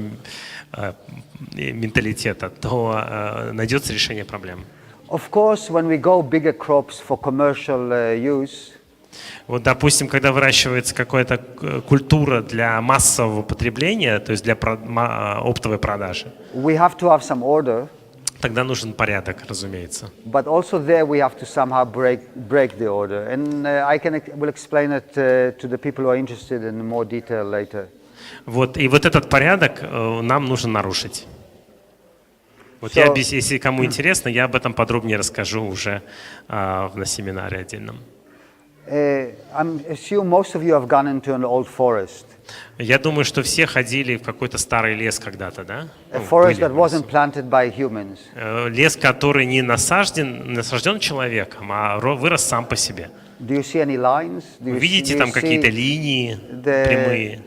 менталитета, то найдется решение проблем. Of course, when we grow bigger crops for commercial use, Вот, допустим, когда выращивается какая-то культура для массового потребления, то есть для оптовой продажи, we have to have some order, тогда нужен порядок, разумеется. but also there we have to somehow break the order. And will explain it to the people who are interested in more detail later. Вот, и вот этот порядок нам нужно нарушить. Вот я, если кому интересно, я об этом подробнее расскажу уже на семинаре отдельном. I assume most of you have gone into an old forest. Я думаю, что все ходили в какой-то старый лес когда-то, да? A forest that wasn't planted by humans. Лес, который не насажден человеком, а вырос сам по себе. Do you see any lines? Вы видите там какие-то линии прямые?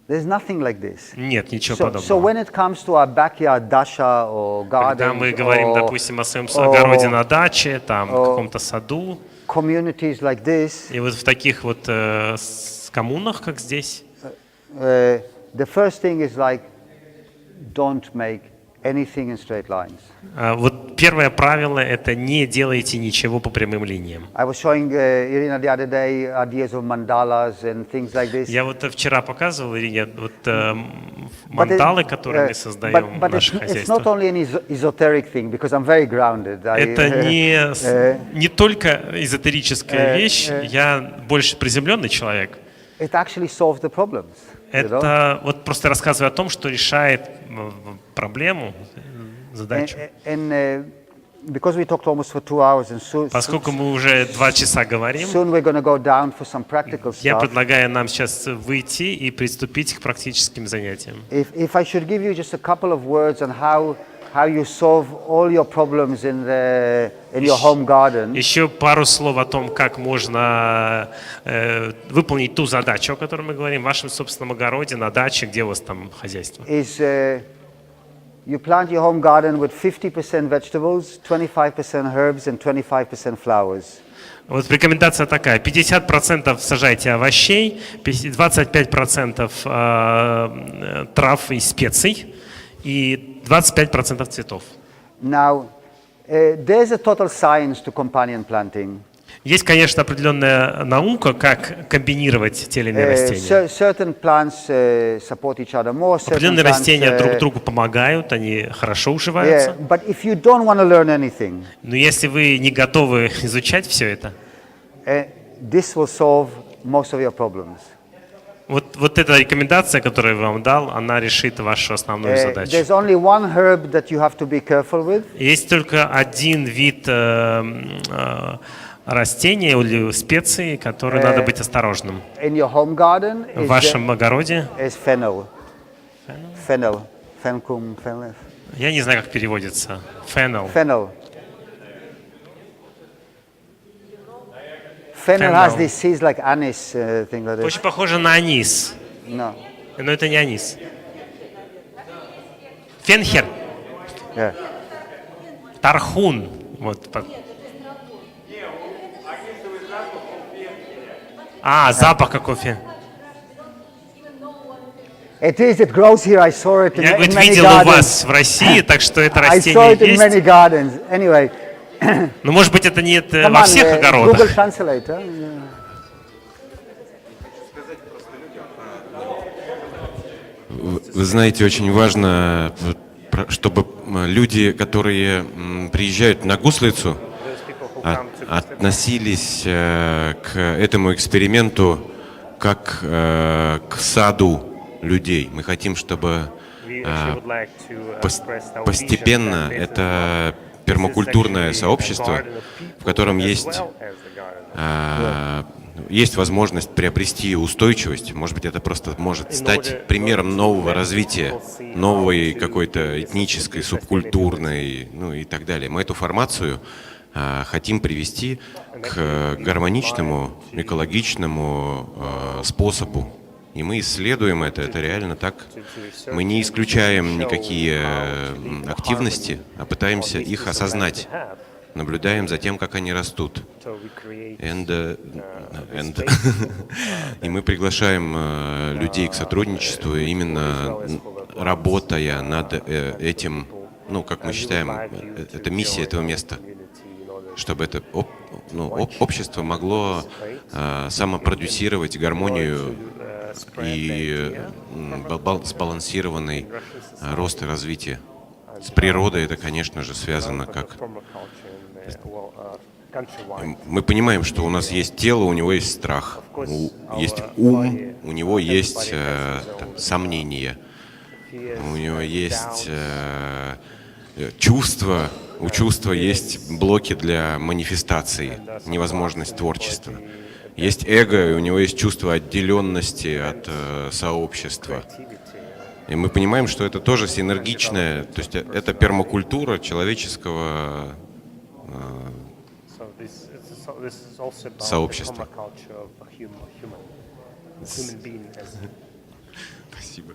There's nothing like this. Нет, ничего So подобного. when it comes to our backyard dasha or Когда мы говорим, допустим, о своем огороде на даче, там, в каком-то саду, communities like this, и вот в таких вот коммунах, как здесь, the first thing is like, don't make anything in straight lines. Вот первое правило – это не делайте ничего по прямым линиям. I was showing Irina the other day ideas of mandalas and things like this. Я вот вчера показывал Ирине вот мандалы, которые мы создаем в наше It's not хозяйство. only an esoteric thing, because I'm very grounded. Это не только эзотерическая вещь, я больше приземленный человек. It actually solves the problems. Это вот просто рассказываю о том, что решает проблему, задачу. Because we talked almost for 2 hours and soon, Поскольку мы уже 2 часа говорим, soon we're going to go down for some practical я stuff. предлагаю нам сейчас выйти и приступить к практическим занятиям. If I should give you just a couple of words on how you solve all your problems in your home garden. Еще пару слов о том, как можно выполнить ту задачу, о которой мы говорим, в вашем собственном огороде, на даче, где у вас там хозяйство. You plant your home garden with 50% vegetables, 25% herbs and 25% flowers. Вот рекомендация такая: 50% сажайте овощей, 25% трав и специй и 25% цветов. Now, there's a total science to companion planting. Есть, конечно, определенная наука, как комбинировать те или иные растения. Certain plants support each other more. Определенные растения друг другу помогают, они хорошо уживаются. But if you don't want to learn anything, но если вы не готовы изучать все это, this will solve most of your problems. Вот эта рекомендация, которую я вам дал, она решит вашу основную задачу. There's only one herb that you have to be careful with. Есть только один вид растения или специи, которые надо быть осторожным. In your home garden В вашем огороде is fennel. Fennel. Fencum, fennel. Я не знаю, как переводится. Fennel. Fennel. Fennel has this seeds like anise thing like this. Очень похоже на анис. No. Но это не анис. Фенхер. Yeah. Тархун. Вот. Запах как кофе. It is. It grows here. I saw it in Я many видел у gardens. вас в России, так что это I saw растение it in many есть. gardens. Anyway. Но может быть это нет Come во on, всех Google огородах. Translate. Yeah. Вы знаете, очень важно, чтобы люди, которые приезжают на Гуслицу, относились к этому эксперименту как к саду людей. Мы хотим, чтобы постепенно это пермакультурное сообщество, в котором есть есть возможность приобрести устойчивость. Может быть, это просто может стать примером нового развития, новой какой-то этнической, субкультурной, ну и так далее. Мы эту формацию хотим привести к гармоничному, экологичному способу. И мы исследуем это реально так. Мы не исключаем никакие активности, а пытаемся их осознать. Наблюдаем за тем, как они растут. И мы приглашаем людей к сотрудничеству, именно работая над этим, ну, как мы считаем, это миссия этого места, чтобы это общество могло самопродюсировать гармонию и сбалансированный рост и развитие. С природой это, конечно же, связано как... Мы понимаем, что у нас есть тело, у него есть страх, есть ум, у него есть сомнения, у него есть чувства, у чувства есть блоки для манифестации, невозможность творчества. Есть эго, и у него есть чувство отделенности от сообщества. И мы понимаем, что это тоже синергичное, то есть это пермакультура человеческого сообщества. Спасибо.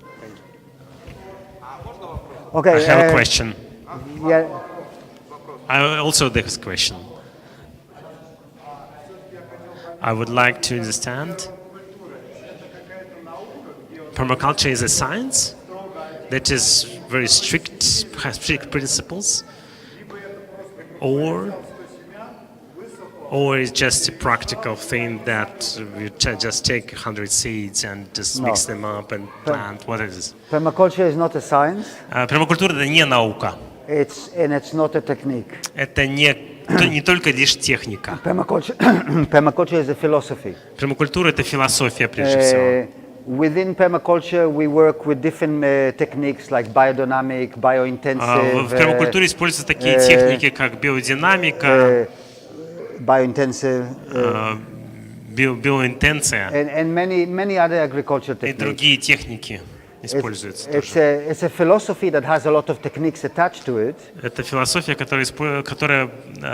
Okay, I have a question. Yeah. I also have a question. I would like to understand. Permaculture is a science that is very strict, has strict principles, or it's just a practical thing that you just take 100 seeds and just mix them up and plant. What is it? Permaculture is not a science. Пермакультура — это не наука. It's not a technique. Это не только лишь техника. Permaculture is a philosophy. Пермакультура — это философия, прежде всего. Within permaculture, we work with different techniques like biodynamic, biointensive. В пермакультуре используются такие техники, как биодинамика, biointensive, биоинтенция and many other agriculture и techniques. другие техники используются тоже. It's a philosophy that has a lot of techniques attached to it. Это философия, которая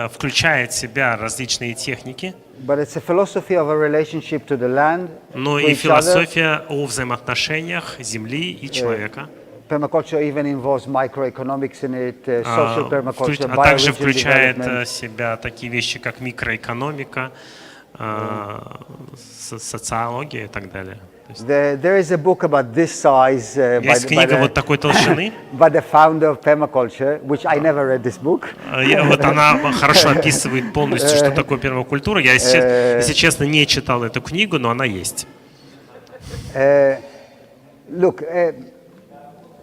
включает в себя различные техники, But it's a philosophy of a relationship to the land, но to и each other. философия о взаимоотношениях земли и человека. Permaculture even involves microeconomics in it, social permaculture, А также bioregional включает development. в себя такие вещи, как микроэкономика, социология и так далее. There is a book about this size Есть книга вот такой толщины. by the founder of permaculture, which I never read this book. Вот она хорошо описывает полностью, что такое пермакультура. Я, если честно, не читал эту книгу, но она есть. Look,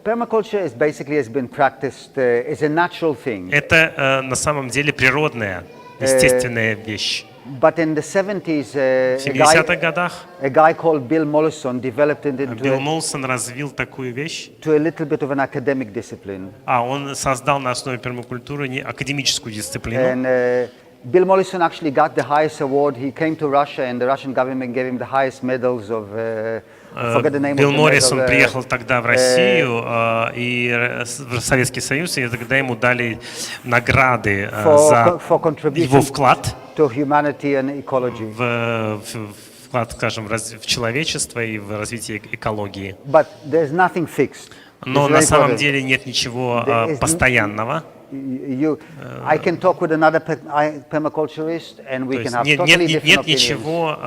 permaculture is basically has been practiced is a natural thing. Это на самом деле природная, естественная вещь. But in the 70s, В 70-х годах a guy called Bill Mollison developed it Билл Молсон развил такую вещь. to a little bit of an academic discipline. Он создал на основе пермакультуры не академическую дисциплину. And Bill Mollison actually got the highest award. He came to Russia, and the Russian government gave him the highest medals of. I forget the name Билл of the Моррисон medal, приехал тогда в Россию и в Советский Союз, и тогда ему дали награды за его вклад to humanity and ecology. вклад, скажем, в человечество и в развитие экологии. But there's nothing fixed. Но на самом деле нет ничего постоянного. I can talk with another permaculturist, and we can have totally different Нет opinions. ничего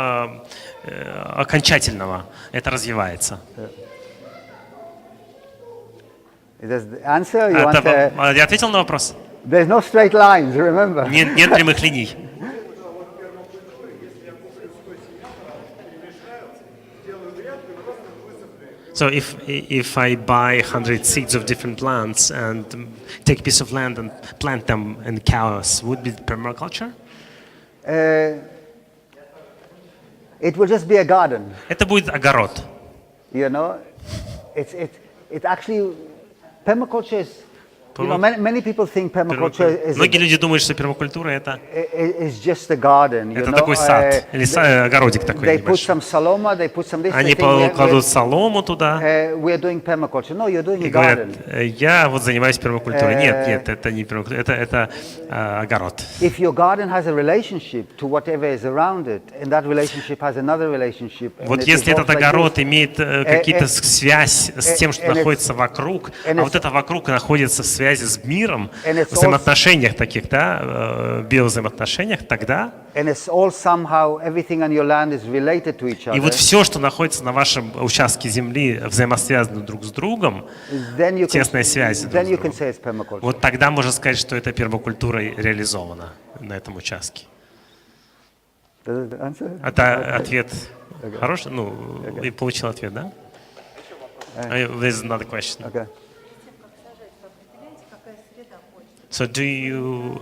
окончательного. Это развивается. Is the answer? You want, Я ответил на вопрос? there's no straight lines, remember? Нет прямых линий. So if I buy 100 seeds of different plants and take a piece of land and plant them in chaos, would be permaculture? It will just be a garden. Это будет огород. You know, it actually permaculture is many people think permaculture is Многие люди думают, что пермакультура is just a garden. это такой сад или огородик такой They put небольшой. some saloma, they put some this. Они кладут солому туда We're doing permaculture. No, you're doing и a говорят, garden. я вот занимаюсь пермакультурой. Нет, это не пермакультура, это огород. If your garden has a relationship to whatever is around it, and that relationship has another relationship. Вот если этот огород имеет какие-то связь с тем, что находится вокруг, а вот это вокруг находится в связи с миром, в взаимоотношениях таких, да, биовзаимоотношениях, тогда And it's all somehow, everything on your land is related to each other. и вот все, что находится на вашем участке земли, взаимосвязано друг с другом, тесная связь друг с другом, вот тогда можно сказать, что это пермакультурой реализовано на этом участке. Это ответ хороший? Ну, и получил ответ, да? There's another question. Okay. So do you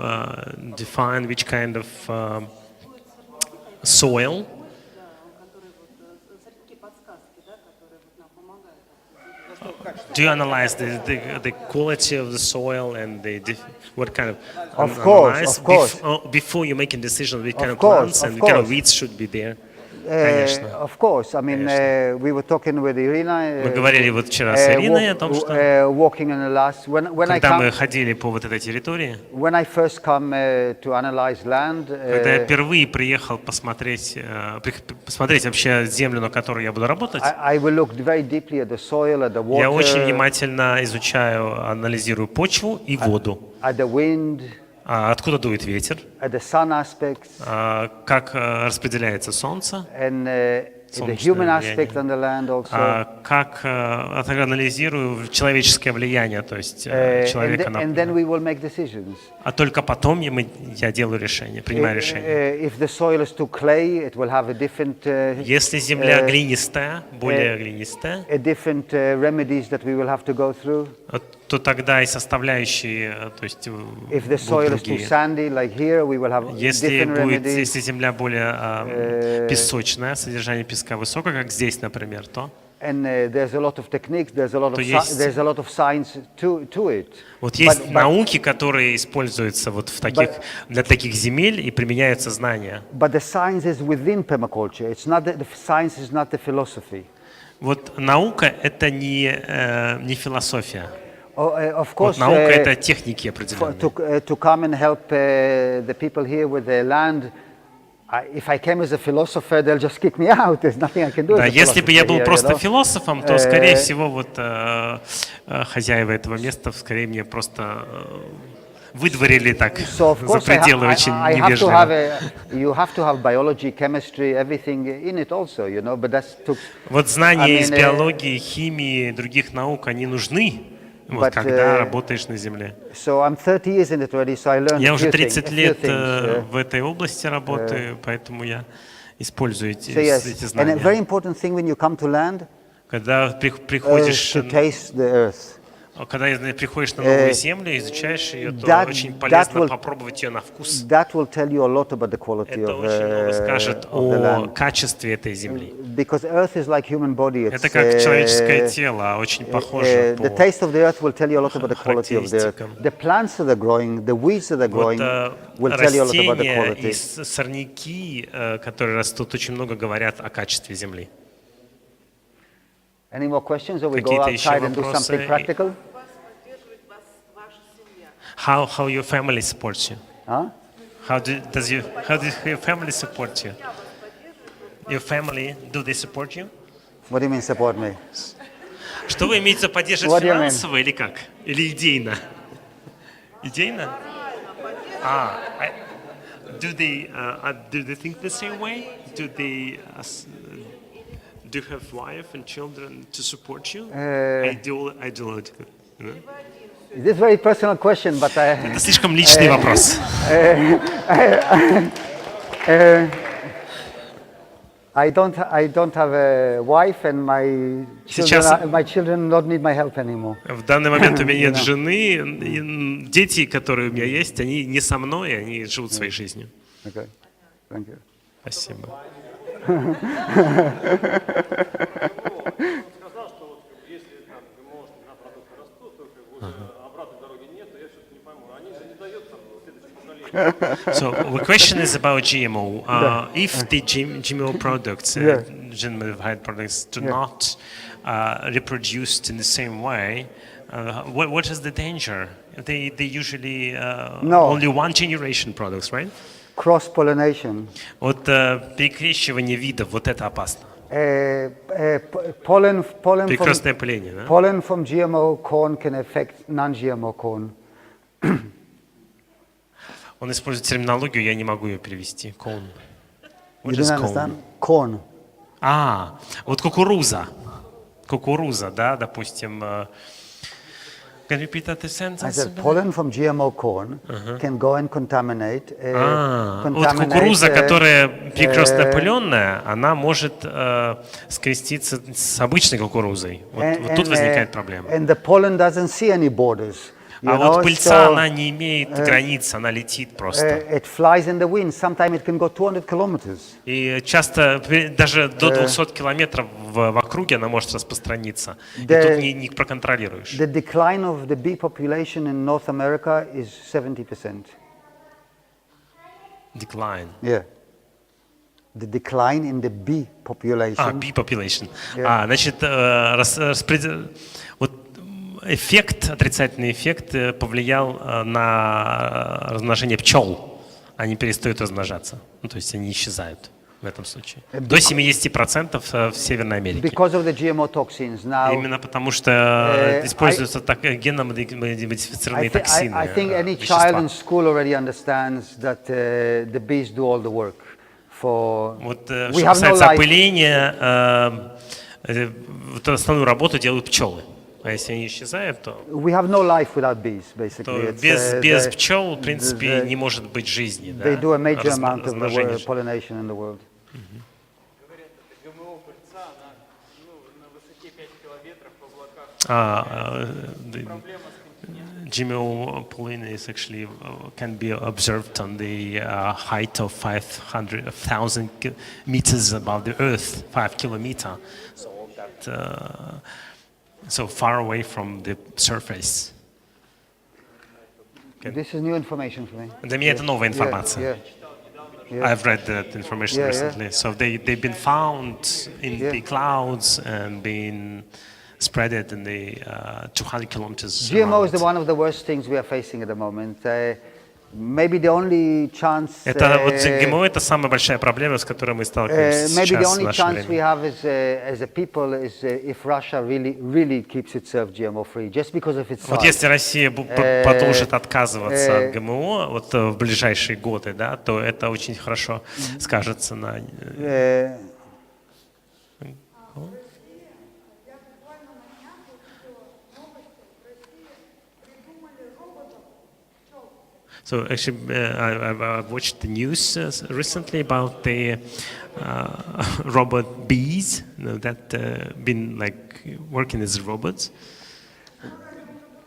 define which kind of soil? Do you analyze the quality of the soil and what kind of course. Before you make a decision which kind of course, plants and what kind of weeds should be there? Of course. I mean, we were talking with Irina. Мы говорили вот вчера с Ириной о том, что walking on the last. когда мы ходили по вот этой территории, when I first come to analyze land, когда я впервые приехал посмотреть вообще землю, на которой я буду работать, I will look very deeply at the soil, at the water. Я очень внимательно изучаю, анализирую почву и воду. At the wind. Откуда дует ветер? At the sun aspects. Как распределяется солнце? And the human aspect on the land also. Как анализирую человеческое влияние, то есть человека на. And then we will make decisions. А только потом я делаю решение, принимаю решение. If the soil is too clay, it will have a different. Если земля глинистая, более глинистая, different remedies that we will have to go through. То тогда и составляющие, то есть if the soil is too sandy, like here, we will have different remedies. Если земля более песочная, содержание песка высокое, как здесь, например, то. And there's a lot of techniques, there's a lot of science to it. Вот есть науки, которые используются вот для таких земель и применяются знания. But the science is within permaculture. It's not the science is not the philosophy. Вот наука это не философия. Of course, вот наука это техники определенные. To come and help the people here with their land. If I came as a philosopher, they'll just kick me out. There's nothing I can do. Да, если бы я был просто философом, то, скорее всего, вот хозяева этого места, скорее мне просто выдворили так за пределы очень невежливо. You have to have biology, chemistry, everything in it also, you know. But that's вот знания из биологии, химии, других наук, они нужны. Вот, когда работаешь на земле. Я уже 30 лет в этой области работаю, поэтому я использую эти знания. Когда приходишь на новую землю, изучаешь ее, то очень полезно попробовать ее на вкус. Это очень много скажет о качестве этой земли. Это как человеческое тело, очень похоже по характеристикам. Растения и сорняки, которые растут, очень много говорят о качестве земли. Any more questions, or we go outside and do something practical? How your family supports you? Huh? How does your family support you? Your family, do they support you? What do you mean support me? Что вы имеете за поддерживать финансово или как? Или идейно? Идейно? Do they think the same way? Do you have wife and children to support you? Ideological. This is a very personal question, but это слишком личный вопрос. I don't have a wife, and my children don't need my help anymore. В данный момент у меня нет жены, дети, которые у меня есть, они не со мной, они живут своей жизнью. Okay. Thank you. Спасибо. So the question is about GMO. If the GMO products, genetically products, do not reproduced in the same way, what is the danger? They usually only one generation products, right? Cross-pollination. Вот перекрещивание видов, вот это опасно. Pollen Перекрестное опыление, да? pollen from GMO corn can affect non-GMO corn. Он использует терминологию, я не могу ее перевести. Corn. You What is don't corn? understand? Corn. Вот кукуруза. Кукуруза, да, допустим. Can you repeat that I sentence? said pollen from GMO corn can go and contaminate. Вот кукуруза, которая перекрестно опыленная, она может скреститься с обычной кукурузой. Вот тут возникает проблема. And the pollen doesn't see any borders. А вот пыльца, она не имеет границ, она летит просто. It flies in the wind. Sometimes it can go 200 kilometers. И часто даже до 200 километров в округе она может распространиться. И тут не проконтролируешь. The decline of the bee population in North America is 70%. Decline. Yeah. The decline in the bee population. Bee population. Yeah. Значит, вот отрицательный эффект повлиял на размножение пчел. Они перестают размножаться. Ну, то есть они исчезают в этом случае. До 70% в Северной Америке. Because of the GMO toxins now. Именно потому что используются генно-модифицированные токсины. I think any child in school already understands that the bees do all the work. Вот что касается опыления, основную работу делают пчелы. А если они исчезают, то, we have no life without bees, basically. без пчел, в принципе, не может быть жизни. They do a major amount of the pollination in the world. Говорят, это ГМО пыльца, она на высоте 5 километров в облаках. Проблема с континентом. GMO pollen is actually can be observed on the height of 500,000 meters above the Earth, 5 kilometers. So that so far away from the surface. This is new information for me. Для меня это новая информация. I've read that information recently. So they've been found in the clouds and been spreaded in the 200 kilometers. GMO is one of the worst things we are facing at the moment. Maybe the only chance. Это вот ГМО это самая большая проблема, с которой мы сталкиваемся Maybe the сейчас в only наше chance we время. have as a people is if Russia really keeps itself GMO free, just because of its size. Вот если Россия продолжит отказываться от ГМО вот в ближайшие годы, да, то это очень хорошо скажется на. So actually, I watched the news recently about the robot bees that been like working as robots.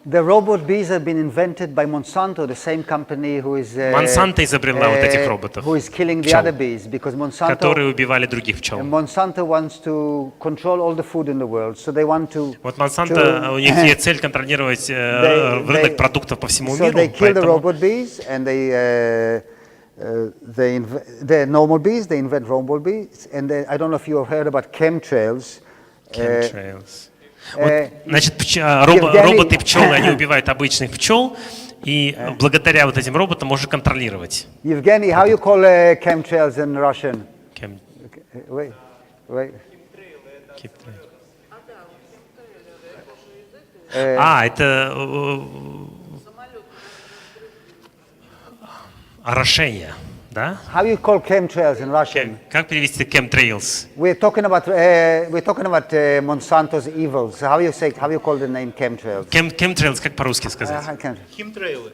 The robot bees have been invented by Monsanto, the same company who is Monsanto изобрела вот этих роботов, who is killing the other bees, because которые убивали других пчел. Monsanto wants to control all the food in the world, so they want to. Вот Monsanto, у них есть цель контролировать рынок продуктов по всему миру. So they kill the robot bees and they're normal bees. They invent robot bees, and I don't know if you have heard about chemtrails. Chemtrails. Вот, значит, роботы пчелы, они убивают обычных пчел, и благодаря вот этим роботам можно контролировать. Evgeny, how you call chemtrails in Russian? Wait. Это орошение, да? How you call chemtrails in Russian? Как перевести chemtrails? We're talking about Monsanto's evils. How you call the name chemtrails? Chemtrails, как по-русски сказать? Химтрейлы.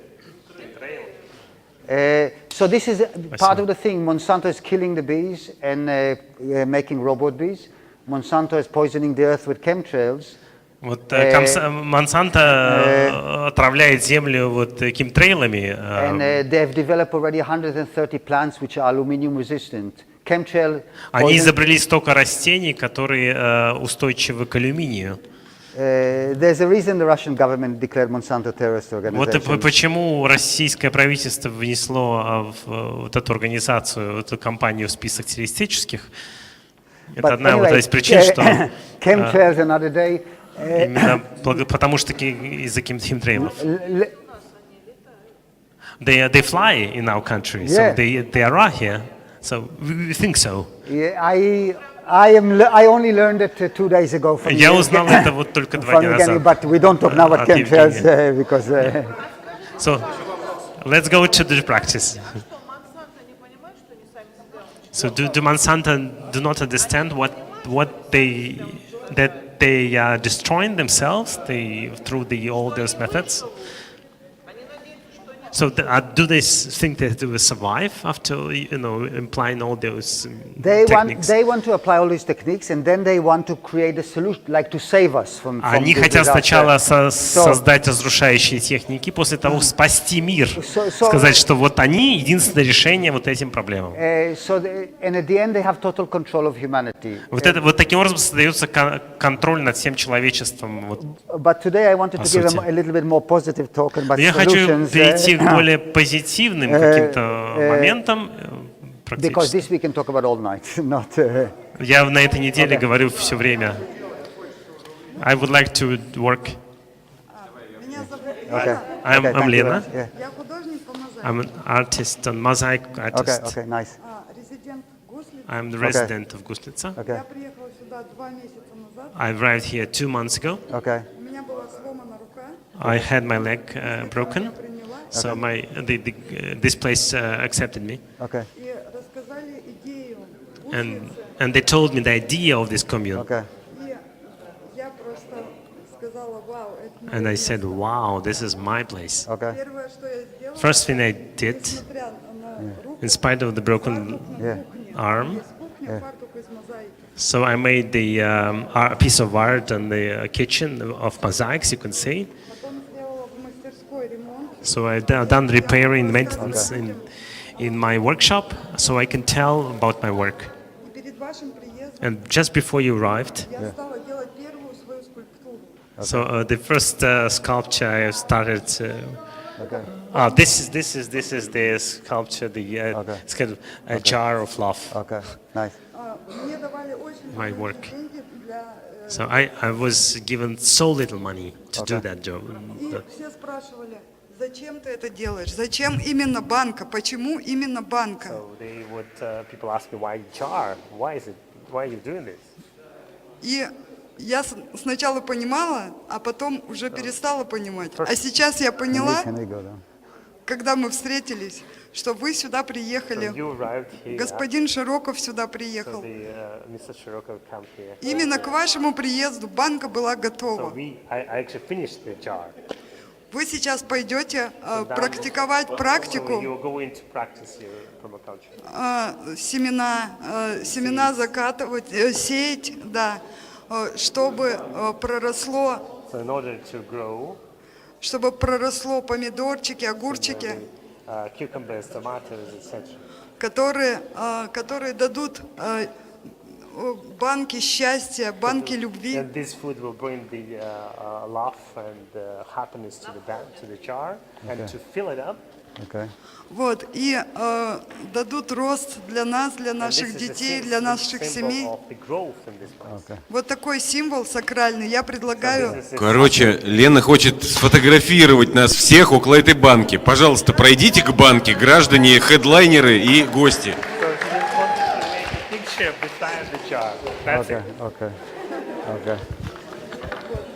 So this is part of the thing. Monsanto is killing the bees and making robot bees. Monsanto is poisoning the earth with chemtrails. Вот Монсанто отравляет землю вот химтрейлами. And they have developed already 130 plants which are aluminum resistant. Chemtrail. Они изобрели столько растений, которые устойчивы к алюминию. There's a reason the Russian government declared Monsanto terrorist Вот organization. почему российское правительство внесло вот эту организацию, эту компанию в список террористических. Это But одна вот anyway, из причин, что chemtrails another day. именно потому что из-за химтрейлов. They fly in our country, so they are here. So we think so. Yeah, I only learned it 2 days ago from Я you, узнал это вот только 2 дня Evgeny, назад. but we don't talk now about От chemtrails Евгения. because. So let's go to the practice. So do Monsanto do not understand what they are destroying themselves through all those methods? So do they think that they will survive after implying all those techniques? They want to apply all these techniques, and then they want to create a solution, like to save us from. Они the хотят disaster. сначала создать разрушающие техники, после того спасти мир, сказать, что вот они единственное решение вот этим проблемам. And at the end, they have total control of humanity. Вот таким образом создается контроль над всем человечеством. Вот. But today, I wanted to give them a little bit more positive talk about Я хочу solutions. перейти к более позитивным каким-то моментам. Because this we can talk about all night, not. Я на этой неделе говорю все время. I would like to work. I'm Lena. Я художник по мозаике. I'm an artist, a mosaic artist. Okay, nice. Резидент Гуслицы. I'm the resident of Гуслица. Okay, Я приехала сюда 2 месяца назад. I arrived here 2 months ago. okay, У меня была сломана рука. I had my leg broken, Приняла. so this place accepted me, okay, И рассказали идею and Гуслицы. they told me the idea of this commune, okay. И я просто сказала, вау, это моё and I место. said, "Wow, this is my place." Okay. Первое, что я сделала, First thing I did, несмотря на руку, in spite of the broken Yeah. arm, есть кухня, фартук из мозаики. so I made a piece of art in the kitchen of mosaics, you can say. Потом сделала в мастерской ремонт. So I've done repairing, maintenance in my workshop, so I can tell about my work. И перед вашим приездом And just before you arrived, я стала делать первую свою скульптуру. so the first sculpture I started. Okay. This is the sculpture, it's kind of a jar of love. Okay, nice. Мне давали очень My маленькие work. деньги для. So I was given so little money to do that job. И все спрашивали, зачем ты это делаешь? Зачем именно банка? Почему именно банка? People ask me why jar? Why are you doing this? И я сначала понимала, а потом уже перестала понимать. А сейчас я поняла, Can we go down? когда мы встретились, что вы сюда приехали. You arrived here. Господин Широков сюда приехал. Mr. Shiroko come here. Именно к вашему приезду банка была So готова. I actually finished the jar. Вы сейчас пойдете практиковать практику, So you go into practice your permaculture. семена закатывать, сеять, да, чтобы проросло, So in order to grow чтобы проросло помидорчики, огурчики, cucumbers, tomatoes, etc. которые дадут банки счастья, банки любви. And this food will bring the love and happiness to the jar, and to fill it up. Okay. Вот, и дадут рост для нас, для And наших this is детей, the для наших symbol семей. of the growth in this place. Вот такой символ сакральный. Я предлагаю, Короче, Лена хочет сфотографировать нас всех около этой банки. Пожалуйста, пройдите к банке, граждане, хедлайнеры и гости. So she just wants to make a picture beside the jar. That's Okay, it. okay, okay.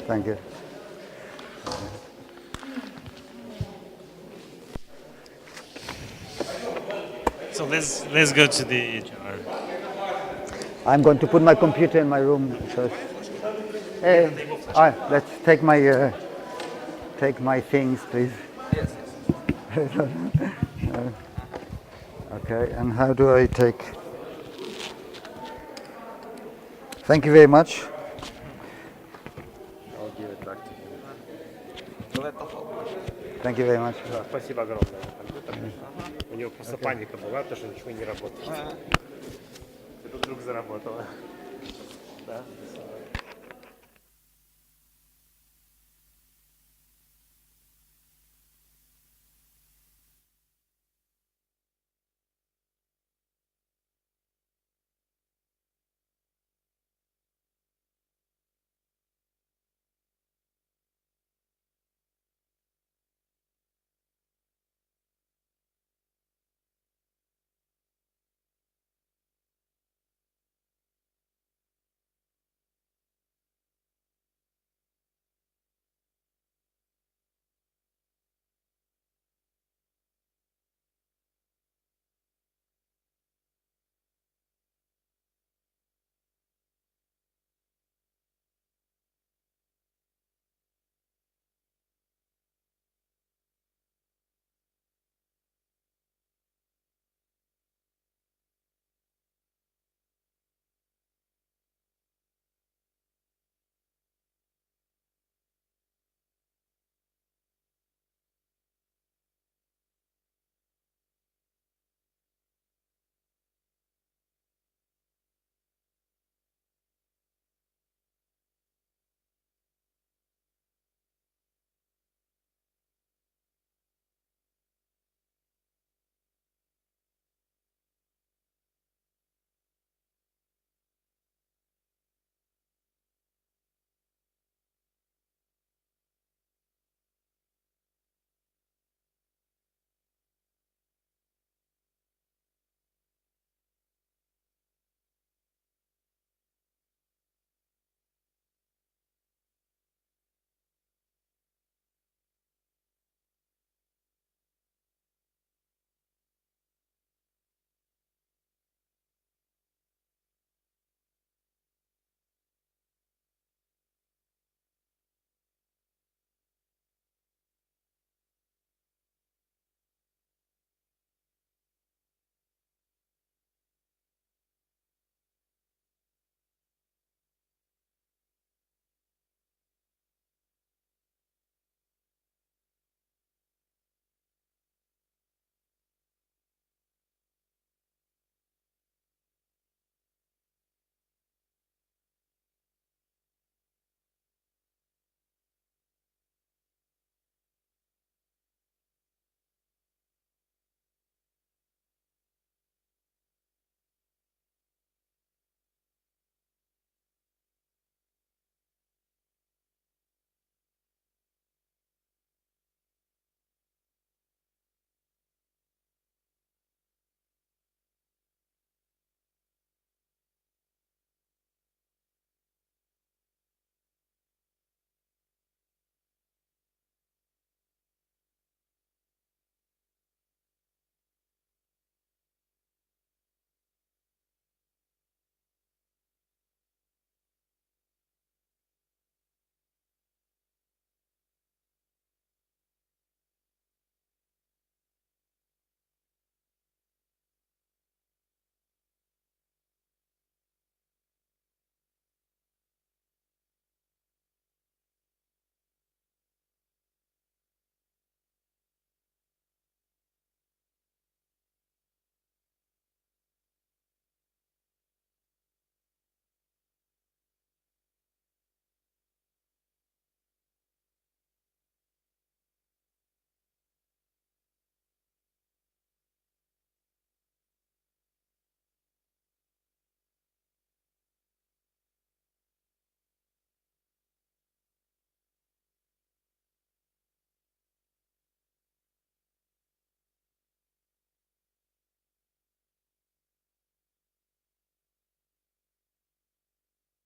Thank you. So let's go to the jar. I'm going to put my computer in my room first. Let's take my things, please. Okay, and how do I take? Thank you very much. I'll give it back to him. Thank you very much. Да, спасибо огромное за компьютер. У него просто паника была, потому что ничего не работает. Это вдруг заработало. Да?